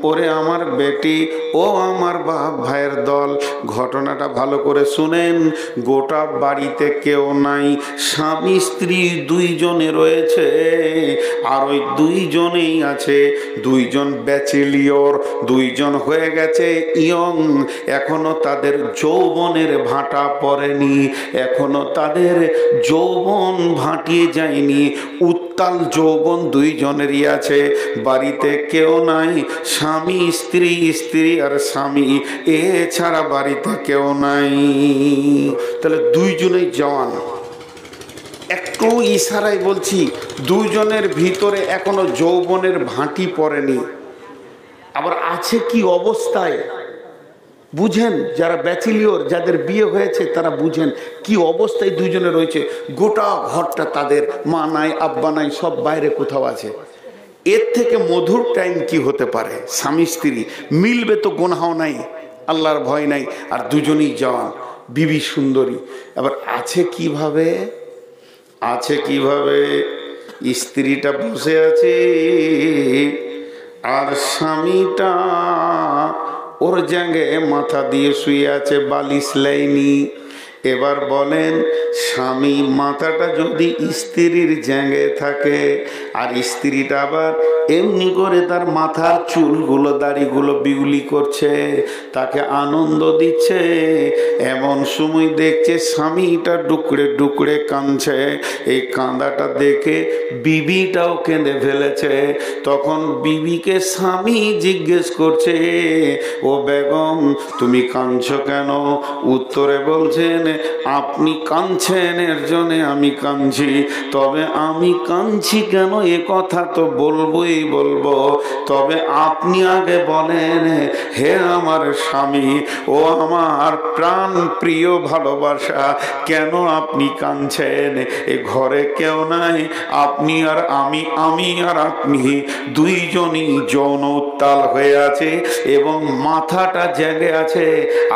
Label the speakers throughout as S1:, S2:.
S1: ওরে আমার বেটি, ও আমার বাপ ভাইয়ের দল, ঘটনাটা ভালো করে শুনেন। গোটা বাড়িতে কেউ নাই, স্বামী স্ত্রী দুইজনে রয়েছে, আর ওই দুইজনেই আছে দুইজন ব্যাচেলিয়র, দুইজন হয়ে গেছে ইয়ং, এখনো তাদের যৌবনের ভাটা পড়েনি, এখনো তাদের যৌবন ভাটিয়ে যায়নি, উত্তাল যৌবন দুইজনেরই আছে। বাড়িতে কেউ নাই, স্বামী স্ত্রী, স্ত্রী আর স্বামী, এছাড়া বাড়িতে কেউ নাই। তাহলে দুইজনেই জওয়ান। একটু ইশারায় বলছি, দুইজনের ভিতরে এখনো যৌবনের ভাটি পড়েনি। আবার আছে কি অবস্থায় বুঝেন, যারা ব্যাচেলিয়র, যাদের বিয়ে হয়েছে তারা বুঝেন কি অবস্থায় দুইজনে রয়েছে। গোটা ঘরটা তাদের, মা নাই, আব্বা নাই, সব বাইরে কোথাও আছে। এর থেকে মধুর টাইম কি হতে পারে? স্বামী স্ত্রী মিলবে তো গুনাহ নাই, আল্লাহর ভয় নাই, আর দুজনেই জওয়ান, বিবি সুন্দরী। আবার আছে কিভাবে? আছে কিভাবে? স্ত্রীটা বসে আছে আর স্বামীটা ওর জায়গায় মাথা দিয়ে শুয়ে আছে, বালিশ লাইনি। এবার বলেন, স্বামী মাথাটা যদি স্ত্রীর জায়গায় থাকে, আর স্ত্রীটা আবার এমনি করে তার মাথার চুলগুলো, দাড়িগুলো বিউলি করছে, তাকে আনন্দ দিচ্ছে, এমন সময় দেখছে স্বামীটা ডুকরে ডুকরে কাঁদছে। এই কাঁদাটা দেখে বিবিটাও কেঁদে ফেলেছে। তখন বিবিকে স্বামী জিজ্ঞেস করছে, ও বেগম তুমি কাঁদছো কেন? উত্তরে বলছেন, আপনি কাঁদছেন এর জন্যে আমি কাঁদছি, তবে আমি কাঁদছি কেন এ কথা তো বলবোই বলবো, তবে আপনি আগে বলেন, হে আমার স্বামী, ও আমার প্রাণ প্রিয় ভালোবাসা, কেন আপনি কাঁদছেন? এ ঘরে কেউ নাই, আপনি আর আমি, আমি আর আপনি দুইজনই যৌন উত্তাল হয়ে আছে এবং মাথাটা জেগে আছে,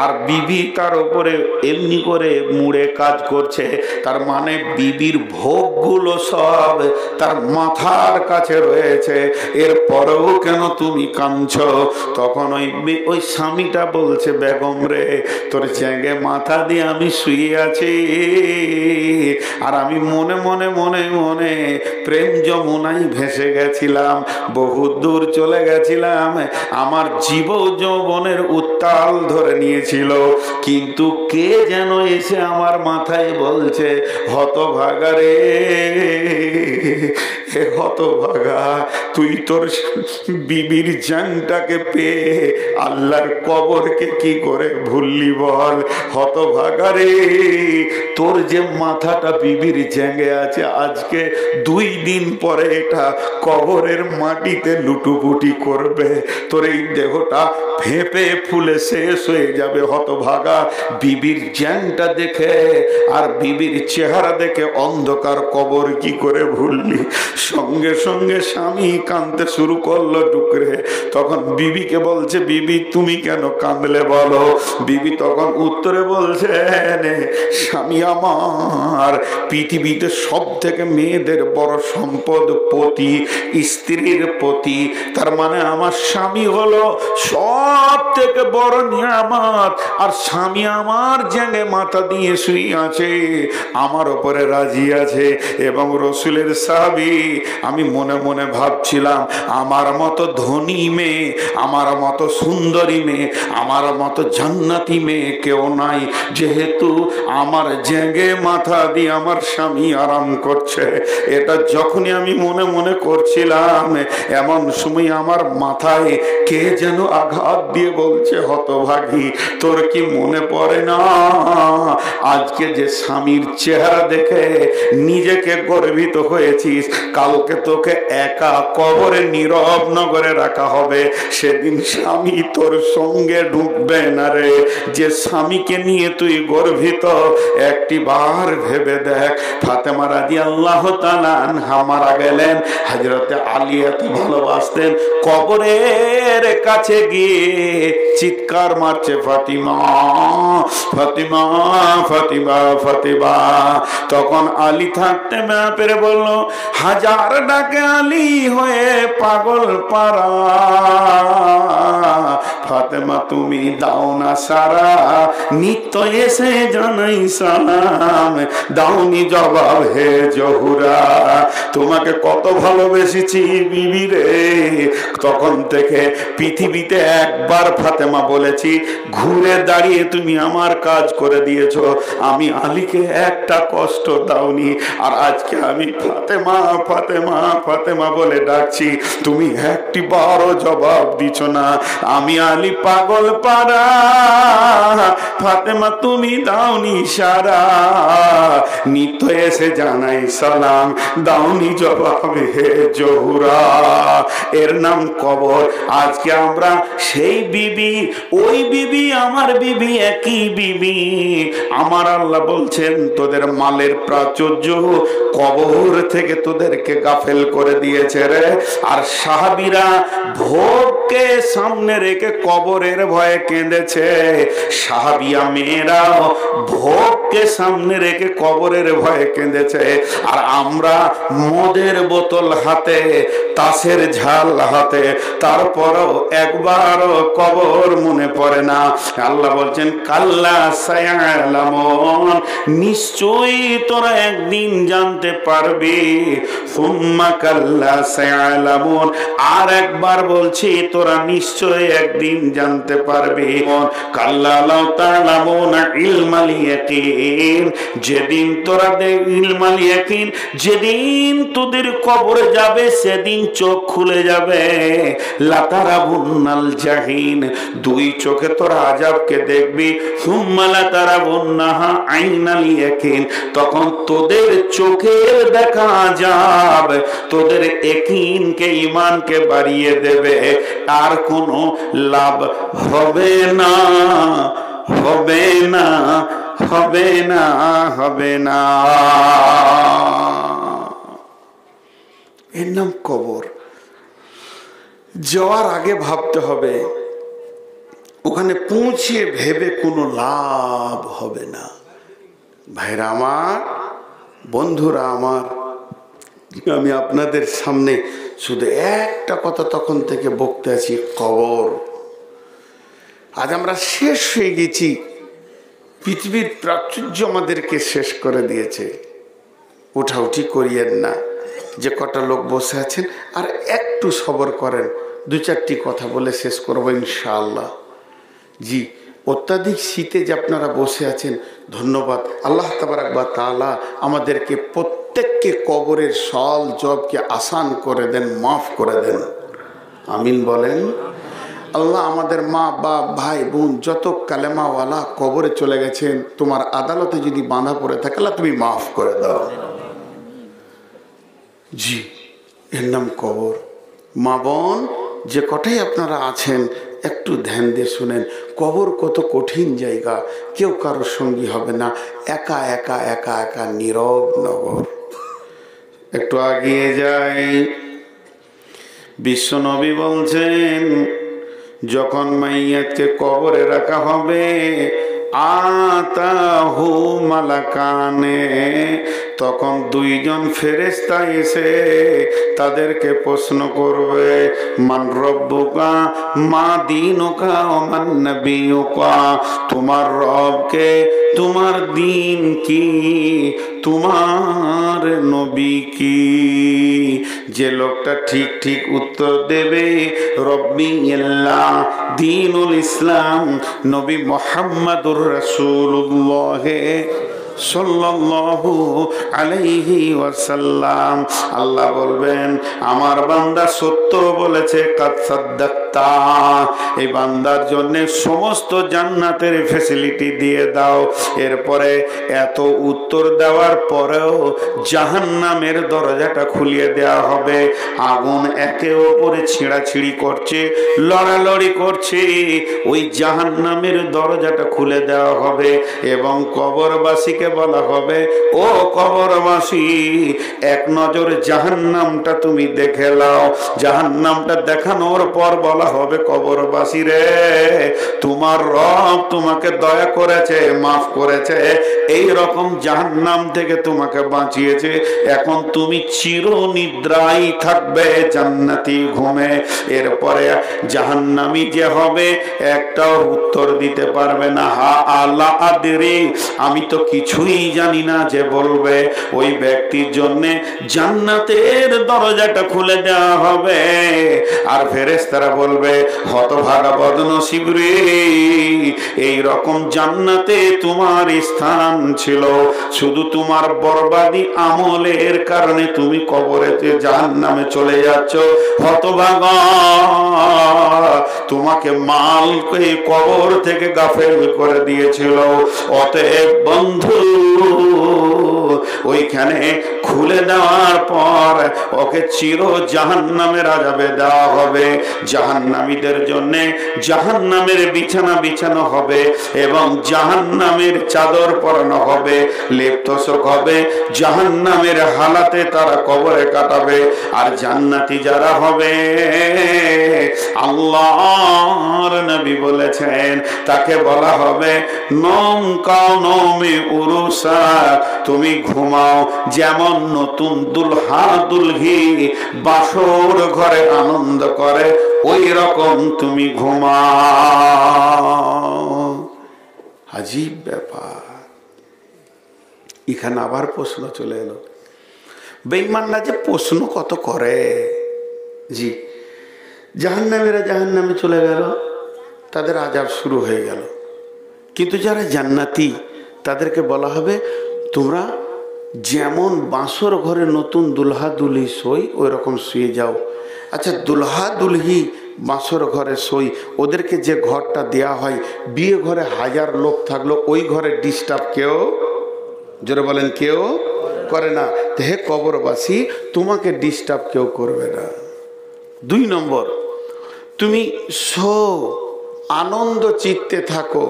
S1: আর বিবি তার উপরে এমনি করে মুড়ে কাজ করছে। তার মানে বিবির ভোগগুলো সব তার মাথার কাছে রয়েছে, এরপরেও কেন তুমি কাঁদছো? তখন ওই স্বামীটা বলছে, বেগম রে, তোর জায়গায় মাথা দিয়ে আমি শুয়ে আছি, আর আমি মনে মনে মনে মনে প্রেম যমুনায় ভেসে গেছিলাম, বহু দূর চলে গেছিলাম, আমার জীব যৌবনের উত্তাল ধরে নিয়েছিল, কিন্তু কে যেন এসে আমার মাথায় বলছে, হতভাগা রে, হে হতভাগা, তুই তোর বিবির জানটাকে পেয়ে আল্লাহর কবরকে কি করে ভুললি বল? হতভাগা রে, তোর যে মাথাটা বিবির জেগে আছে, আজকে 2 দিন পরে এটা কবরের মাটিতে লুটুপুটি করবে, তোর এই দেহটা ফেঁপে ফুলে শেষ হয়ে যাবে। হতভাগা, বিবির জ্যাংটা দেখে আর বিবির চেহারা দেখে অন্ধকার কবর কি করে ভুললি? সঙ্গে সঙ্গে স্বামী কাঁদতে শুরু করলো ডুকরে। তখন বিবিকে বলছে, বিবি তুমি কেন কাঁদলে বলো? বিবি তখন উত্তরে বলছে, স্বামী আমার পৃথিবীতে সব থেকে মেয়েদের বড় সম্পদ পতি, স্ত্রীর পতি, তার মানে আমার স্বামী হলো সব থেকে বড় নিয়ামত, আর স্বামী আমার জায়গায় মাথা দিয়ে শুয়ে আছে, আমার উপরে রাজি আছে। এবং রসুলের সাহাবী, আমি মনে মনে ভাবছিলাম, আমার মতো ধনী মেয়ে, আমার মতো সুন্দরী মেয়ে, আমার মতো জান্নাতি মেয়ে কেউ নাই, যেহেতু আমার জেগে মাথা দিয়ে আমার স্বামী আরাম করছে। এটা যখনই আমি মনে মনে করছিলাম, এমন সময় আমার মাথায় কে যেন আঘাত দিয়ে বলছে, হতভাগী, তোর কি মনে পড়ে না আজকে যে স্বামীর চেহারা দেখে নিজেকে গর্বিত হয়েছিস, কালকে তোকে একা কবরে নীরব নগরে রাখা হবে, সেদিন স্বামী তোর সঙ্গে ঢুকবে না রে। যে স্বামীকে নিয়ে তুই গর্বিত, একটি বার ভেবে দেখ। ফাতেমা রাদিয়াল্লাহু তাআলা আনহা মারা গেলেন, হযরতে আলী এত ভালোবাসতেন, কবরের কাছে গিয়ে চিৎকার মারছে, ফাতিমা ফাতিমা ফাতিমা ফাতিমা। তখন আলী থাকতে না পেরে বলল, হাজার ডাকে আলী হয়ে পাগল পারা, তুমি দাও না সারা, নিত্য এসে জানাই সালাম, দাওনি জবাব হে জহুরা। তোমাকে কত ভালোবেসেছি বিবি রে, তখন থেকে পৃথিবীতে একবার ফাতেমা বলেছি, ঘুরে দাঁড়িয়ে তুমি আমার কাজ করে দিয়েছো, আমি আলীকে একটা কষ্ট দাওনি। আর আজকে আমি ফাতেমা ফাতেমা ফাতেমা বলে ডাকছি, তুমি একটি বারও জবাব দিছ না। আমি আলী পাগল পারা, ফাতেমা তুমি দাওনি সারা, নিত্য এসে জানাই সালাম, দাওনি জবাব হে জহুরা। এর নাম কবর। আজকে আমরা সেই বিবি, ওই বিবি আমার বিবি, একই বিবি। আমার আল্লাহ বলছেন তোদের মালের প্রাচুর্য কবর থেকে তোদেরকে গাফেল করে দিয়েছে রে। আর সাহাবীরা ভোগকে সামনে রেখে কবরের ভয়ে কেঁদেছে, সাহাবিয়া মেয়েরাও ভোগকে সামনে রেখে কবরের ভয়ে কেঁদেছে। আর আমরা মদের বোতল হাতে, তাসের ঝাল হাতে, তারপরও একবারও কবর মনে পড়ে না। আল্লাহ বলছেন কাল্লা সায়ালামুন, নিশ্চয়ই তোরা একদিন জানতে পারবি। সুম্মা কাল্লা সায়ালামুন, আর একবার বলছি তোরা নিশ্চয়ই একদিন জানতে পারবি। কাল্লা লাউ তা'লামুনা ইলমাল ইয়াকিন, যেদিন তোরা ইলমাল ইয়াকিন, যেদিন তোদের কবরে যাবে সেদিন চোখ খুলে যাবে। লাতারাবুন্নাল জাহিন, দুই চোখে তোরা আযাবকে দেখবি। সুম্মা লাতারাবুন্নাহা আইনাল ইয়াকিন, তখন তোদের চোখের দেখা আযাব তোদের ইয়াকিনকে, ঈমানকে বাড়িয়ে দেবে। আর কোনো লাভ হবে না, হবে না, হবে না, হবে না। এর নাম কবর। যাওয়ার আগে ভাবতে হবে, ওখানে পৌঁছিয়ে ভেবে কোনো লাভ হবে না। ভাইরা আমার, বন্ধুরা আমার, আমি আপনাদের সামনে শুধু একটা কথা তখন থেকে বকতে আছি, কবর। আজ আমরা শেষ হয়ে গেছি, পৃথিবীর প্রাচুর্য আমাদেরকে শেষ করে দিয়েছে। উঠাউঠি করিয়েন না, যে কটা লোক বসে আছেন আর একটু সবর করেন, দু চারটি কথা বলে শেষ করবো ইনশাআল্লাহ। জি, অত্যাধিক শীতে যে আপনারা বসে আছেন, ধন্যবাদ। আল্লাহ তাবারাক ওয়া তাআলা আমাদেরকে প্রত্যেককে কবরের সওয়াল জবাবকে আসান করে দেন, মাফ করে দেন, আমিন বলেন। আল্লাহ আমাদের মা বাপ ভাই বোন যত কালেমাওয়ালা কবরে চলে গেছেন, তোমার আদালতে যদি বাঁধা পড়ে থাকে আল্লাহ তুমি মাফ করে দাও। জি, এর নাম কবর। মা বোন যে কটাই আপনারা আছেন একটু ধ্যান দিয়ে শুনেন, কবর কত কঠিন জায়গা, কেউ কারোর সঙ্গী হবে না, একা একা একা একা নীরব নগর। একটু আগিয়ে যাই, বিশ্ব নবী বলছেন যখন মাইয়াতকে কবরে রাখা হবে, আতাহু মালাকানে, তখন দুইজন ফেরেশতা এসে তাদেরকে প্রশ্ন করবে, মান রব্বুকা, মা দীনুকা, ওয়া মান নবিয়ুকা, তোমার রবকে, তোমার দিন কি, তোমার নবী কি। যে লোকটা ঠিক ঠিক উত্তর দেবে রব্বি আল্লাহ, দীনুল ইসলাম, নবী মুহাম্মদুর রাসূলুল্লাহ সাল্লাল্লাহু আলাইহি ওয়াসাল্লাম, আল্লাহ বলবেন আমার বান্দা সত্য বলেছে, কাদ সাদ্দাক্তা, এই বান্দার জন্য সমস্ত জান্নাতের ফ্যাসিলিটি দিয়ে দাও। এরপরে এত উত্তর দেওয়ার পরেও জাহান্নামের দরজাটা খুলিয়ে দেওয়া হবে। আগুন একে অপরে ছিঁড়াছিঁড়ি করছে, লড়ালড়ি করছে, ওই জাহান্নামের দরজাটা খুলে দেওয়া হবে এবং কবরবাসীকে বলা হবে, ও কবরবাসী, এক নজর জাহান্নামটা তুমি দেখে নাও। জাহান্নামটা দেখানোর পর বলা হবে, কবরবাসী রে, তোমার রব তোমাকে দয়া করেছে, মাফ করেছে, এই রকম জাহান্নাম থেকে তোমাকে বাঁচিয়েছে। এখন তুমি চিরনিদ্রায় থাকবে জান্নাতি ঘুমে। এরপরে জাহান্নামী যে হবে একটাও উত্তর দিতে পারবে না, হা আলা আদরি, আমি তো কিছুই জানি না যে বলবে। ওই ব্যক্তির জন্য জান্নাতের দরজাটা খুলে দেওয়া হবে, আর ফেরেশতারা বলবে, হতভাগা বদনসিব রে, এই রকম জান্নাতে তোমার স্থান ছিল, শুধু তোমার বরবাদি আমলের কারণে তুমি কবরেতে জাহান্নামে চলে যাচ্ছ। হতভাগা, তোমাকে মালকে কবর থেকে গাফেল করে দিয়েছিল। অতএব বন্ধু, ওইখানে খুলে দেওয়ার পর ওকে চির জাহান্নামের আযাবে দেওয়া হবে। জাহান্নামীদের জন্য জাহান্নামের বিছানা বিছানো হবে এবং জাহান্নামের চাদর পরানো হবে, লেপ তোশক হবে। জাহান্নামের হালাতে তারা কবরে কাটাবে। আর জান্নাতি যারা হবে, আল্লাহর নবী বলেছেন, তাকে বলা হবে, নম কানমে উরুসা, তুমি ঘুমাও যেমন নতুন দুলহা দুলহি বাসর ঘরে আনন্দ করে, ওই রকম তুমি ঘুমাও। আজীব ব্যাপার। এখানে আবার প্রশ্ন চলে এলো। বেঈমানরা যে প্রশ্ন কত করে। জি, জাহান্নামীরা জাহান্নামে চলে গেল, তাদের আযাব শুরু হয়ে গেল। কিন্তু যারা জান্নাতি তাদেরকে বলা হবে, তোমরা যেমন বাসর ঘরে নতুন দুলহা দুলহি শোয় ওই রকম শুয়ে যাও। আচ্ছা, দুলহা দুলহি বাসর ঘরে শোয়, ওদেরকে যে ঘরটা দেয়া হয়, বিয়ে ঘরে 1000 লোক থাকলো, ওই ঘরে ডিস্টার্ব কেউ, জোরে বলেন, কেউ করে না। তো হে কবরবাসী, তোমাকে ডিস্টার্ব কেউ করবে না। 2 নম্বর, তুমি আনন্দ চিত্তে থাকো,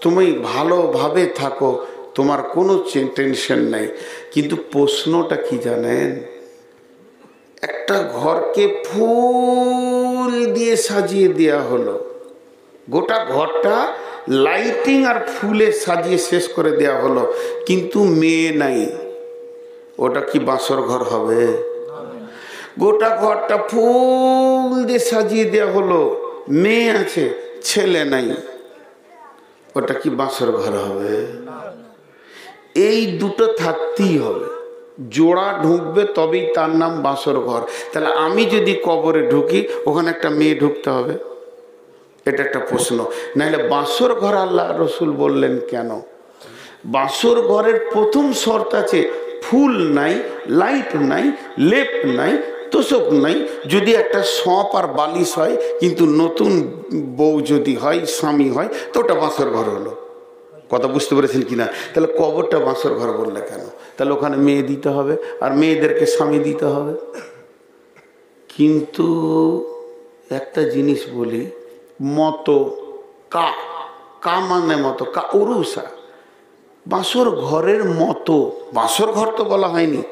S1: তুমি ভালোভাবে থাকো, তোমার কোনো টেনশন নাই। কিন্তু প্রশ্নটা কি জানেন, একটা ঘরকে ফুল দিয়ে সাজিয়ে দেয়া হলো, গোটা ঘরটা লাইটিং আর ফুলে সাজিয়ে শেষ করে দেয়া হলো, কিন্তু মেয়ে নাই, ওটা কি বাসর ঘর হবে? গোটা ঘরটা ফুল দিয়ে সাজিয়ে দেওয়া হলো, মেয়ে আছে, ছেলে নাই, ওটা কি বাসর ঘর হবে? এই দুটো থাকতেই হবে, জোড়া ঢুকবে তবেই তার নাম বাসর ঘর। তাহলে আমি যদি কবরে ঢুকি, ওখানে একটা মেয়ে ঢুকতে হবে, এটা একটা প্রশ্ন। নাহলে বাসর ঘর আল্লাহ রসুল বললেন কেন? বাসর ঘরের প্রথম শর্ত আছে, ফুল নাই, লাইট নাই, লেপ নাই, তোষক নাই। যদি একটা সঁপ আর বালিশ হয়, কিন্তু নতুন বউ যদি হয়, স্বামী হয়, তো ওটা বাসর ঘর হলো। কথা বুঝতে পেরেছেন কিনা? তাহলে কবরটা বাসর ঘর বললে কেন? তাহলে ওখানে মেয়ে দিতে হবে, আর মেয়েদেরকে স্বামী দিতে হবে। কিন্তু একটা জিনিস বলি, মতো কা মানে মতো, কা উরুসা, বাসর ঘরের মতো, বাসর ঘর তো বলা হয়নি,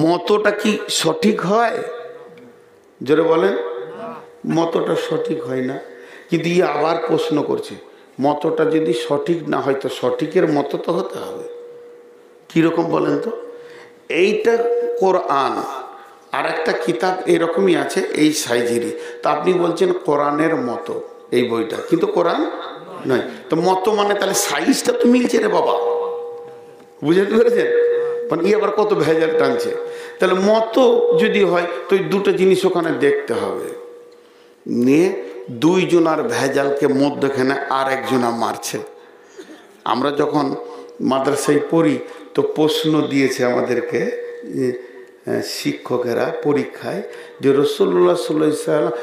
S1: মতোটা কি সঠিক হয়? জোরে বলেন, মতোটা সঠিক হয় না। কিন্তু আবার প্রশ্ন করছে, মতোটা যদি সঠিক না হয়, তো সঠিকের মতো তো হতে হবে। কিরকম বলেন তো? এইটা কোরআন, আর একটা কিতাব এরকমই আছে এই সাইজেরই, তো আপনি বলছেন কোরআনের মতো এই বইটা, কিন্তু কোরআন নয়। তো মতো মানে তাহলে সাইজটা তো মিলছে রে বাবা, বুঝতে পেরেছেন? মানে আবার কত ভেজাল টানছে। তাহলে মতো যদি হয়, তো এই দুটো জিনিস ওখানে দেখতে হবে। নিয়ে 2 জনার ভেজালকে মধ্যখানে আর একজনা মারছে। আমরা যখন মাদ্রাসায় পড়ি, তো প্রশ্ন দিয়েছে আমাদেরকে শিক্ষকেরা পরীক্ষায়, যে রাসূলুল্লাহ সাল্লাল্লাহু আলাইহি ওয়াসাল্লাম,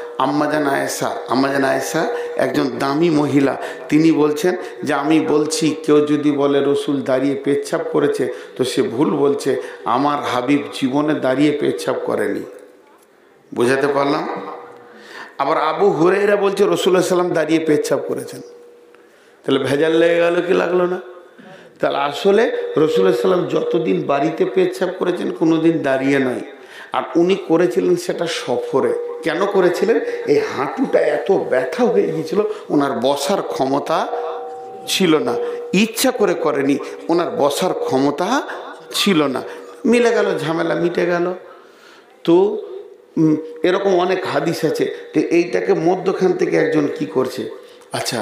S1: আম্মাজান আয়েশা একজন দামি মহিলা, তিনি বলছেন যে আমি বলছি, কেউ যদি বলে রসুল দাঁড়িয়ে পেচ্ছাপ করেছে, তো সে ভুল বলছে, আমার হাবিব জীবনে দাঁড়িয়ে পেচ্ছাপ করেনি। বুঝাতে পারলাম? আবার আবু হুরায়রা বলছে রাসূলুল্লাহ সাল্লাল্লাহু আলাইহি ওয়াসাল্লাম দাঁড়িয়ে পেচ্ছাপ করেছেন। তাহলে ভেজাল লেগে গেল কি লাগলো না? তাহলে আসলে রাসূলুল্লাহ সাল্লাম যতদিন বাড়িতে পেচ্ছাপ করেছেন কোনোদিন দাঁড়িয়ে নয়, আর উনি করেছিলেন সেটা সফরে। কেন করেছিলেন? এই হাঁটুটা এত ব্যথা হয়ে গিয়েছিল, ওনার বসার ক্ষমতা ছিল না। ইচ্ছা করে করেনি, ওনার বসার ক্ষমতা ছিল না। মিলে গেল, ঝামেলা মিটে গেল। তো এরকম অনেক হাদিস আছে। তো এইটাকে মধ্যখান থেকে একজন কি করছে, আচ্ছা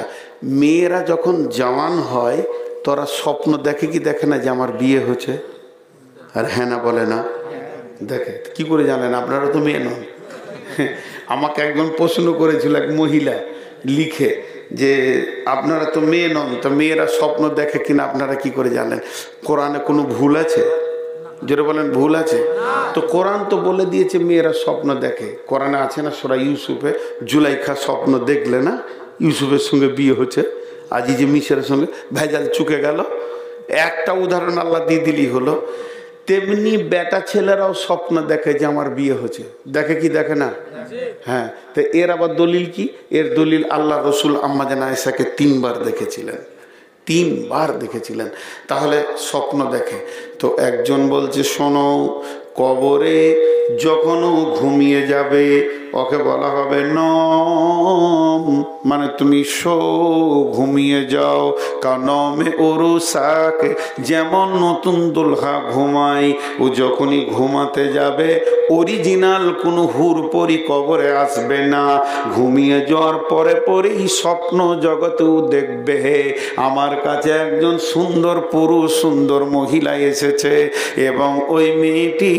S1: মেয়েরা যখন জওয়ান হয় তোরা স্বপ্ন দেখে কি দেখে না যে আমার বিয়ে হচ্ছে? আর হ্যাঁ না বলে না? দেখে। কি করে জানেন? আপনারা তো মেয়ে নন। আমাকে একজন প্রশ্ন করেছিল, এক মহিলা লিখে, যে আপনারা তো মেয়ে নন, তো মেয়েরা স্বপ্ন দেখে কিনা আপনারা কি করে জানেন? কোরআনে কোনো ভুল আছে? যেটা বলেন ভুল আছে? তো কোরআন তো বলে দিয়েছে মেয়েরা স্বপ্ন দেখে। কোরআনে আছে না সূরা ইউসুফে, জুলাইখা স্বপ্ন দেখলে না ইউসুফের সঙ্গে বিয়ে হচ্ছে, আজিজে মিশরের সঙ্গে, ভেজাল চুকে গেল। একটা উদাহরণ আল্লাহ দিয়ে দিলি হলো। তেমনি বেটা ছেলেরাও স্বপ্ন দেখে যে আমার বিয়ে হচ্ছে, দেখে কি দেখে না? হ্যাঁ। তো এর আবার দলিল কি? এর দলিল আল্লাহ রসুল আম্মা জান আয়েশাকে 3 বার দেখেছিলেন, 3 বার দেখেছিলেন। তাহলে স্বপ্ন দেখে। তো একজন বলছে শোনো, কবরে যখন ঘুমিয়ে যাবে ওকে বলা হবে নম, মানে তুমি শো, ঘুমিয়ে যাও। কানমে ওরুসাক, যেমন নতুন দুলহা ঘুমায়, ও যখনই ঘুমাতে যাবে অরিজিনাল কোনো হুরপরি কবরে আসবে না। ঘুমিয়ে যাওয়ার পরে পরেই স্বপ্ন জগতেও দেখবে আমার কাছে একজন সুন্দর পুরুষ, সুন্দর মহিলা এসেছে এবং ওই মেয়েটি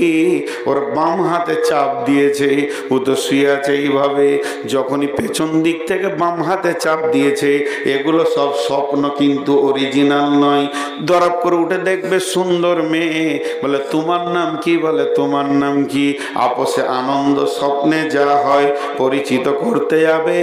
S1: ওর বাম হাতে চাপ দিয়েছে, ও তো শুয়ে আছে এইভাবে, যখনই পেছন দিক থেকে বাম হাতে চাপ দিয়েছে। এগুলো সব স্বপ্ন, কিন্তু অরিজিনাল নয়। দরব করে উঠে দেখবে সুন্দর মেয়ে, বলে তোমার নাম কি? বলে তোমার নাম কি? আপসে আনন্দ স্বপ্নে যা হয় পরিচিত করতে যাবে।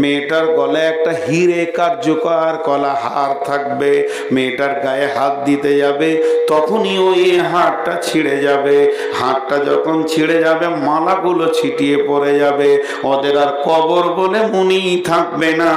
S1: মেয়েটার গলায় একটা হিরে কার্যকর কলা হার থাকবে, মেয়েটার গায়ে হাত দিতে যাবে, তখনই ওই হারটা ছিঁড়ে যাবে। হাতটা যখন ছিঁড়ে যাবে মালাগুলো ছিটিয়ে পড়ে যাবে। ওদের আর কবর বলে মনি থাকবে না,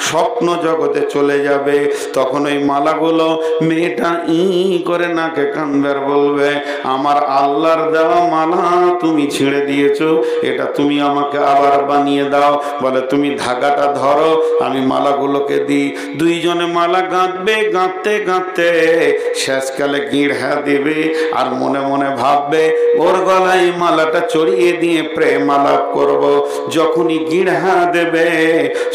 S1: স্বপ্ন জগতে চলে যাবে। তখন ওই মালাগুলো মেয়েটা ই করে নাকে কানবে, বলবে আমার আল্লাহর দেওয়া মালা তুমি ছিঁড়ে দিয়েছো, এটা তুমি আমাকে আবার বানিয়ে দাও। বলে তুমি ধাগাটা ধরো, আমি মালাগুলোকে দিই। দুইজনে মালা গাঁথবে, গাঁথতে গাঁথতে শেষকালে গিঁড়া দেবে আর মনে মনে ভাববে ওর গলায় মালাটা চড়িয়ে দিয়ে প্রেম আলাপ করব। যখনই গিঁড়া দেবে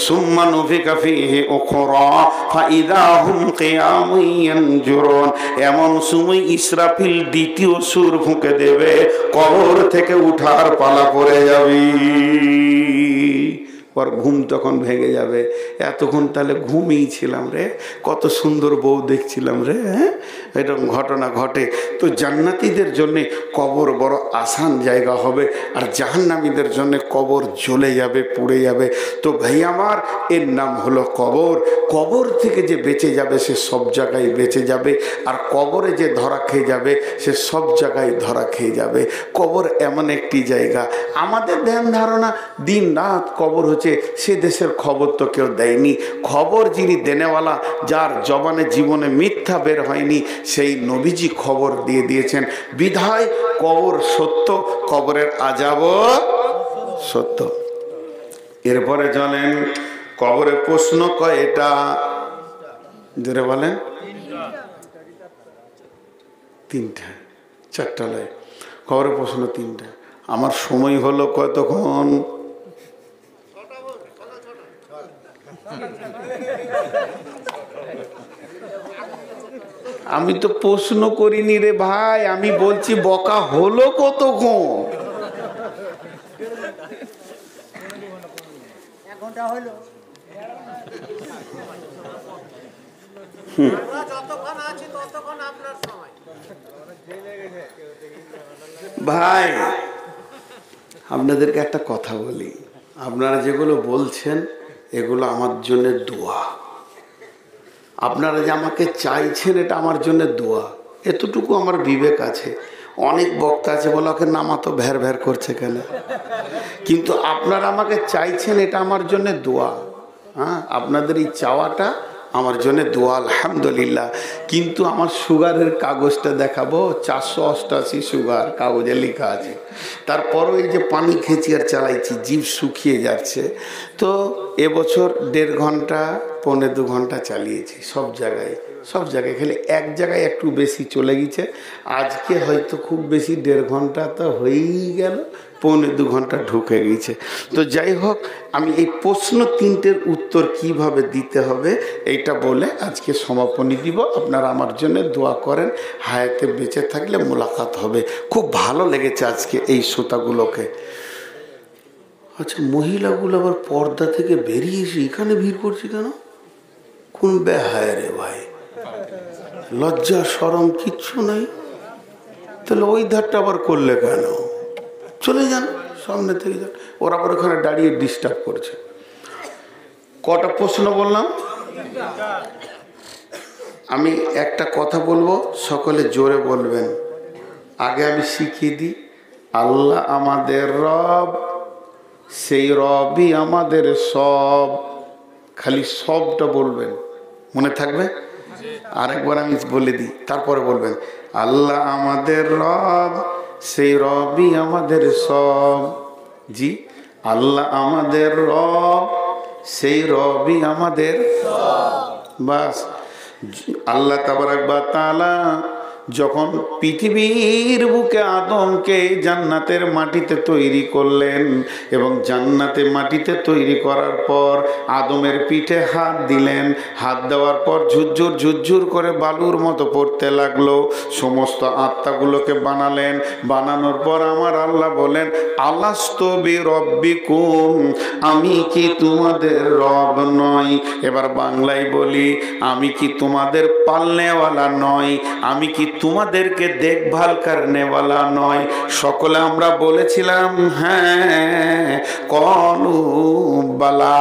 S1: সুম্মা নুফিকা ফিহি উখরা ফাইদা হুম কিয়ামুন ইয়ানজুরুন, এমন সময় ইসরাফিল দ্বিতীয় সুর ফুঁকে দেবে, কবর থেকে উঠার পালা পড়ে যাবে। ওর ঘুম তখন ভেঙে যাবে। এতক্ষণ তাহলে ঘুমিয়েই ছিলাম রে, কত সুন্দর বউ দেখছিলাম রে। হ্যাঁ, এরকম ঘটনা ঘটে। তো জান্নাতীদের জন্য কবর বড় আসান জায়গা হবে, আর জাহান্নামীদের জন্য কবর জ্বলে যাবে, পুড়ে যাবে। তো ভাই আমার, এর নাম হলো কবর। কবর থেকে যে বেঁচে যাবে সে সব জায়গায় বেঁচে যাবে, আর কবরে যে ধরা খেয়ে যাবে সে সব জায়গায় ধরা খেয়ে যাবে। কবর এমন একটি জায়গা, আমাদের ধ্যান ধারণা দিন রাত কবর হচ্ছে, সে দেশের খবর তো কেউ দেয়নি। খবর যিনি দেনেওয়ালা, যার জবানে জীবনে মিথ্যা বের হয়নি, সেই নবীজি খবর দিয়ে দিয়েছেন। বিধায় কবর সত্য, কবরের আযাবও সত্য। এরপরে চলেন, কবরে প্রশ্ন কয়টা? জোরে বলেন। 3টা, 4টা নয়, কবরে প্রশ্ন 3টা। আমার সময় হলো কতক্ষণ? আমি তো প্রশ্ন করিনি রে ভাই, আমি বলছি বকা হলো কতক্ষণ?
S2: 1 ঘন্টা হলো। যতক্ষণ আছি ততক্ষণ আপনার সময়।
S1: ভাই আপনাদেরকে একটা কথা বলি, আপনারা যেগুলো বলছেন এগুলো আমার জন্য দোয়া। আপনারা যে আমাকে চাইছেন এটা আমার জন্য দোয়া, এতটুকু আমার বিবেক আছে। অনেক বক্তা আছে বলে ওকে নামাতো ভ্যার ভ্যার করছে কেন, কিন্তু আপনারা আমাকে চাইছেন এটা আমার জন্য দোয়া। হ্যাঁ, আপনাদের এই চাওয়াটা আমার জন্য দোয়া আলহামদুলিল্লাহ। কিন্তু আমার সুগারের কাগজটা দেখাবো, 488 সুগার কাগজে লেখা আছে। তারপরও এই যে পানি খেঁচি আর চালাইছি, জিভ শুকিয়ে যাচ্ছে। তো এবছর 1.5 ঘন্টা 1.25 ঘন্টা চালিয়েছি সব জায়গায় খেলে এক জায়গায় একটু বেশি চলে গেছে। আজকে হয়তো খুব বেশি 1.5 ঘন্টা তো হয়েই গেল, 1.25 ঘন্টা ঢুকে গেছে। তো যাই হোক, আমি এই প্রশ্ন 3টের উত্তর কিভাবে দিতে হবে এইটা বলে আজকে সমাপনী দিব। আপনারা আমার জন্য দোয়া করেন, হায়াতে বেঁচে থাকলে মোলাকাত হবে। খুব ভালো লেগেছে আজকে এই শ্রোতাগুলোকে। আচ্ছা, মহিলাগুলো আবার পর্দা থেকে বেরিয়ে এসে এখানে ভিড় করছে কেন? কোন বেহায় রে ভাই, লজ্জা শরম কিচ্ছু নাই। তাহলে ওই ধারটা আবার করলে কেন? চলে যান, সামনে থেকে যান। ওরা আবার ওখানে দাঁড়িয়ে ডিস্টার্ব করছে। কটা প্রশ্ন বললাম? আমি একটা কথা বলবো, সকলে জোরে বলবেন। আগে আমি শিখিয়ে দিই, আল্লাহ আমাদের রব, সেই রবই আমাদের সব। খালি সবটা বলবেন, মনে থাকবে। আরেকবার আমি বলে দিই, তারপরে বলবেন, আল্লাহ আমাদের রব, সেই রবই আমাদের সব। জি, আল্লাহ আমাদের রব, সেই রবই আমাদের বাস। আল্লাহ তাবারাক ওয়া তাআলা যখন পৃথিবীর বুকে আদমকে জান্নাতের মাটিতে তৈরি করলেন এবং জান্নাতে মাটিতে তৈরি করার পর আদমের পিঠে হাত দিলেন। হাত দেওয়ার পর ঝুরঝুর ঝুরঝুর করে বালুর মতো পড়তে লাগলো। সমস্ত আত্মাগুলোকে বানালেন। বানানোর পর আমার আল্লাহ বলেন, আলাস্তু বিরব্বিকুম, আমি কি তোমাদের রব নই? এবার বাংলায় বলি, আমি কি তোমাদের পালনেওয়ালা নই? আমি কি তোমাদেরকে দেখভাল করনেওয়ালা নয়? সকলে আমরা বলেছিলাম হ্যাঁ, কলু বালা।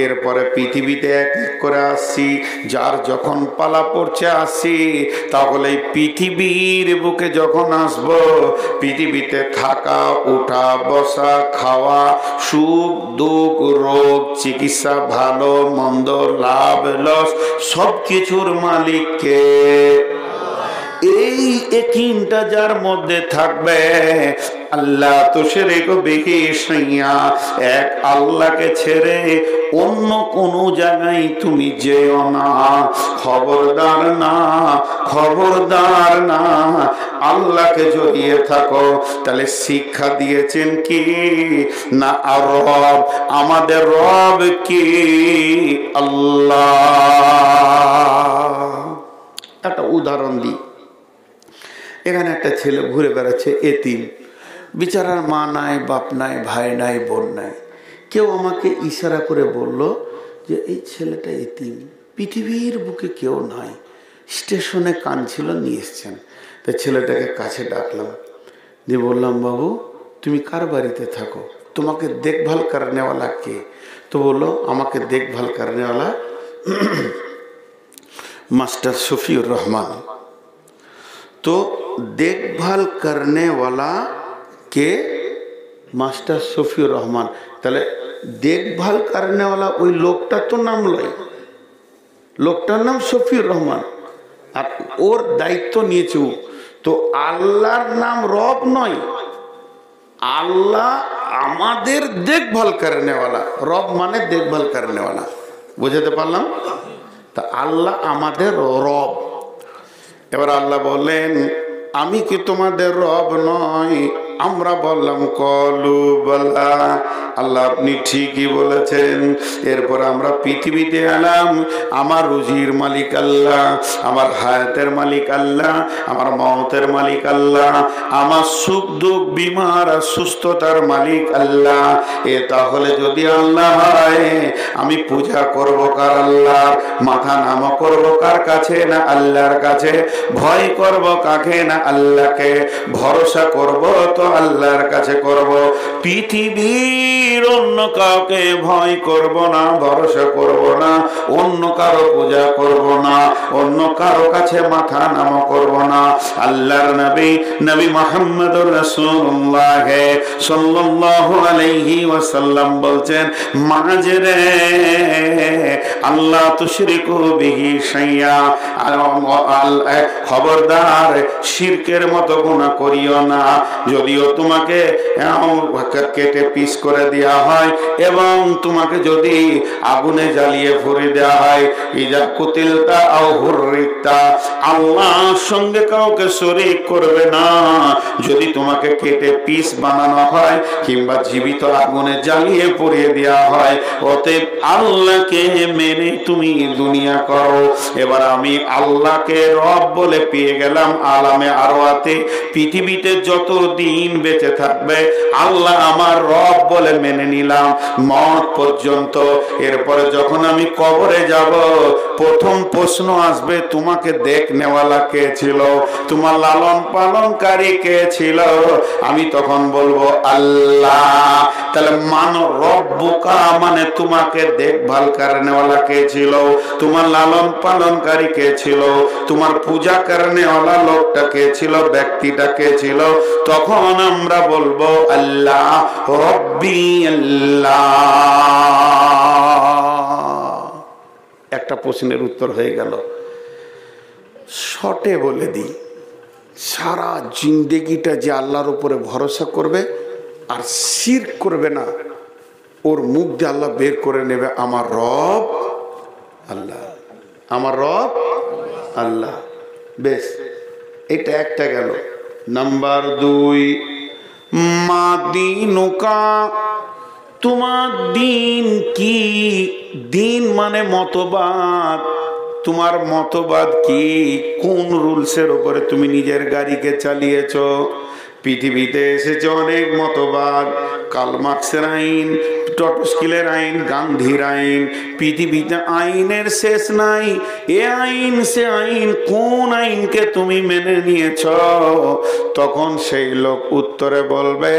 S1: এরপরে পৃথিবীতে এক এক করে আসছি, যার যখন পালা পড়ছে আসি। তাহলে পৃথিবীর বুকে যখন আসব, পৃথিবীতে থাকা, উঠা, বসা, খাওয়া, সুখ দুঃখ, রোগ, চিকিৎসা, ভালো মন্দ, লাভ লস, সব কিছুর মালিককে। এই একিনটা যার মধ্যে থাকবে, আল্লাহ তো শিরক বিহি শাইয়া, এক আল্লাহকে ছেড়ে অন্য কোন জায়গায় তুমি যেও না। খবরদার না, খবরদার না, আল্লাহকে জড়িয়ে থাকো। তাহলে শিক্ষা দিয়েছেন কি না? আর রব, আমাদের রব কি? আল্লাহ। একটা উদাহরণ দিই। এখানে একটা ছেলে ঘুরে বেড়াচ্ছে, এতিম, বিচারার মা নাই, বাপ নাই, ভাই নাই, বোন নাই। কেউ আমাকে ইশারা করে বলল যে এই ছেলেটা এতিম, পৃথিবীর বুকে কেউ নাই, স্টেশনে কাঁদছিল, নিয়ে এসছেন। তো ছেলেটাকে কাছে ডাকলাম, দিয়ে বললাম, বাবু তুমি কার বাড়িতে থাকো? তোমাকে দেখভাল করনেওয়ালা কে? তো বললো, আমাকে দেখভাল করনেওয়ালা মাস্টার শফিউর রহমান। तो देखभाल करने वाला के मास्टर शफिउर रहमान। তাহলে देखभाल करने वाला ওই লোকটা তো নাম লয়, লোকটার নাম শফিউর রহমান, আর ওর দায়িত্ব নিয়েছে ও। তো আল্লাহর নাম রব নয়, আল্লাহ আমাদের देखभाल करने वाला। রব মানে देखभाल करने वाला, বুঝাতে পারলাম? তা আল্লাহ আমাদের রব। এবার আল্লাহ বললেন, আমি কি তোমাদের রব নয়? আমরা বললাম কলু বালা। আল্লাহ আপনি ঠিকই বলেছেন। এরপর আমরা পৃথিবীতে এলাম। আমার রুজির মালিক আল্লাহ, আমার হায়াতের মালিক আল্লাহ, আমার মওতের মালিক আল্লাহ, আমার সুখ দুঃখ বিমার আর সুস্থতার মালিক আল্লাহ। এ তাহলে যদি আল্লাহ হয়, আমি পূজা করব কার? আল্লাহর। মাথা নামা করব কার কাছে? না আল্লাহর কাছে। ভয় করব কাকে? না আল্লাহকে। ভরসা করব তো আল্লাহর কাছে করব। পৃথিবীর অন্য কাউকে ভয় করব না, ভরসা করব না, অন্য কারো পূজা করব না, অন্য কারো কাছে মাথা নামা করব না। আল্লাহর নবী নবী মুহাম্মদুর রাসূলুল্লাহ সাল্লাল্লাহু আলাইহি ওয়াসাল্লাম বলছেন, মাঝরে আল্লাহ তুশরিকু বিহি শাইয়া, খবরদার শিরকের মতো গুনাহ করিও না। যদিও তোমাকে কেটে পিস করে দেওয়া হয় এবং তোমাকে যদি আগুনে জ্বালিয়ে পুড়িয়ে দেওয়া হয়, ইজা কুতিলতা আও হুররিতা, আল্লাহর সঙ্গে কাউকে শরীক করবে না। যদি তোমাকে কেটে পিস বানানো হয় কিংবা জীবিত আগুনে জ্বালিয়ে পুড়িয়ে দেওয়া হয়, অতএব আল্লাহকে মেনে তুমি দুনিয়া করো। এবার আমি আল্লাহকে রব বলে পেয়ে গেলাম আলামে আরওয়াতে, পৃথিবীতে যত দিন বেঁচে থাকবে আল্লাহ আমার রব বলে মেনে নিলাম মওত পর্যন্ত। এরপরে যখন আমি কবরে যাব, প্রথম প্রশ্ন আসবে, তোমাকে দেখনেওয়ালা কে ছিল, তোমার লালন পালনকারী কে ছিল? আমি তখন বলবো আল্লাহ। তাহলে মান রব্বুকা মানে তোমাকে দেখভাল করেনেওয়ালা কে ছিল, তোমার লালন পালনকারী কে ছিল, তোমার পূজা করেনেওয়ালা লোকটা কে ছিল, ব্যক্তিটা কে ছিল? তখন আমরা বলবো আল্লাহ রব্বি আল্লাহ। একটা প্রশ্নের উত্তর হয়ে গেল। শর্টে বলে দিই, সারা জিন্দেগিটা যে আল্লাহর উপরে ভরসা করবে আর শিরক করবে না, ওর মুখ দিয়ে আল্লাহ বের করে নেবে আমার রব আল্লাহ, আমার রব আল্লাহ। বেশ, এটা একটা গেল। নাম্বার 2, মা দিনুকা, তোমার দিন কি? দিন মানে মতবাদ। তোমার মতবাদ কি? কোন রুলসের উপরে তুমি নিজের গাড়িকে চালিয়েছ? পৃথিবীতে এসেছে অনেক মতবাদ, কার্ল মার্কসের আইন, টটস্কিলের আইন, গান্ধীর আইন। পৃথিবীতে আইনের শেষ নাই, এ আইন সে আইন, কোন আইনকে তুমি মেনে নিয়েছ? তখন সেই লোক উত্তরে বলবে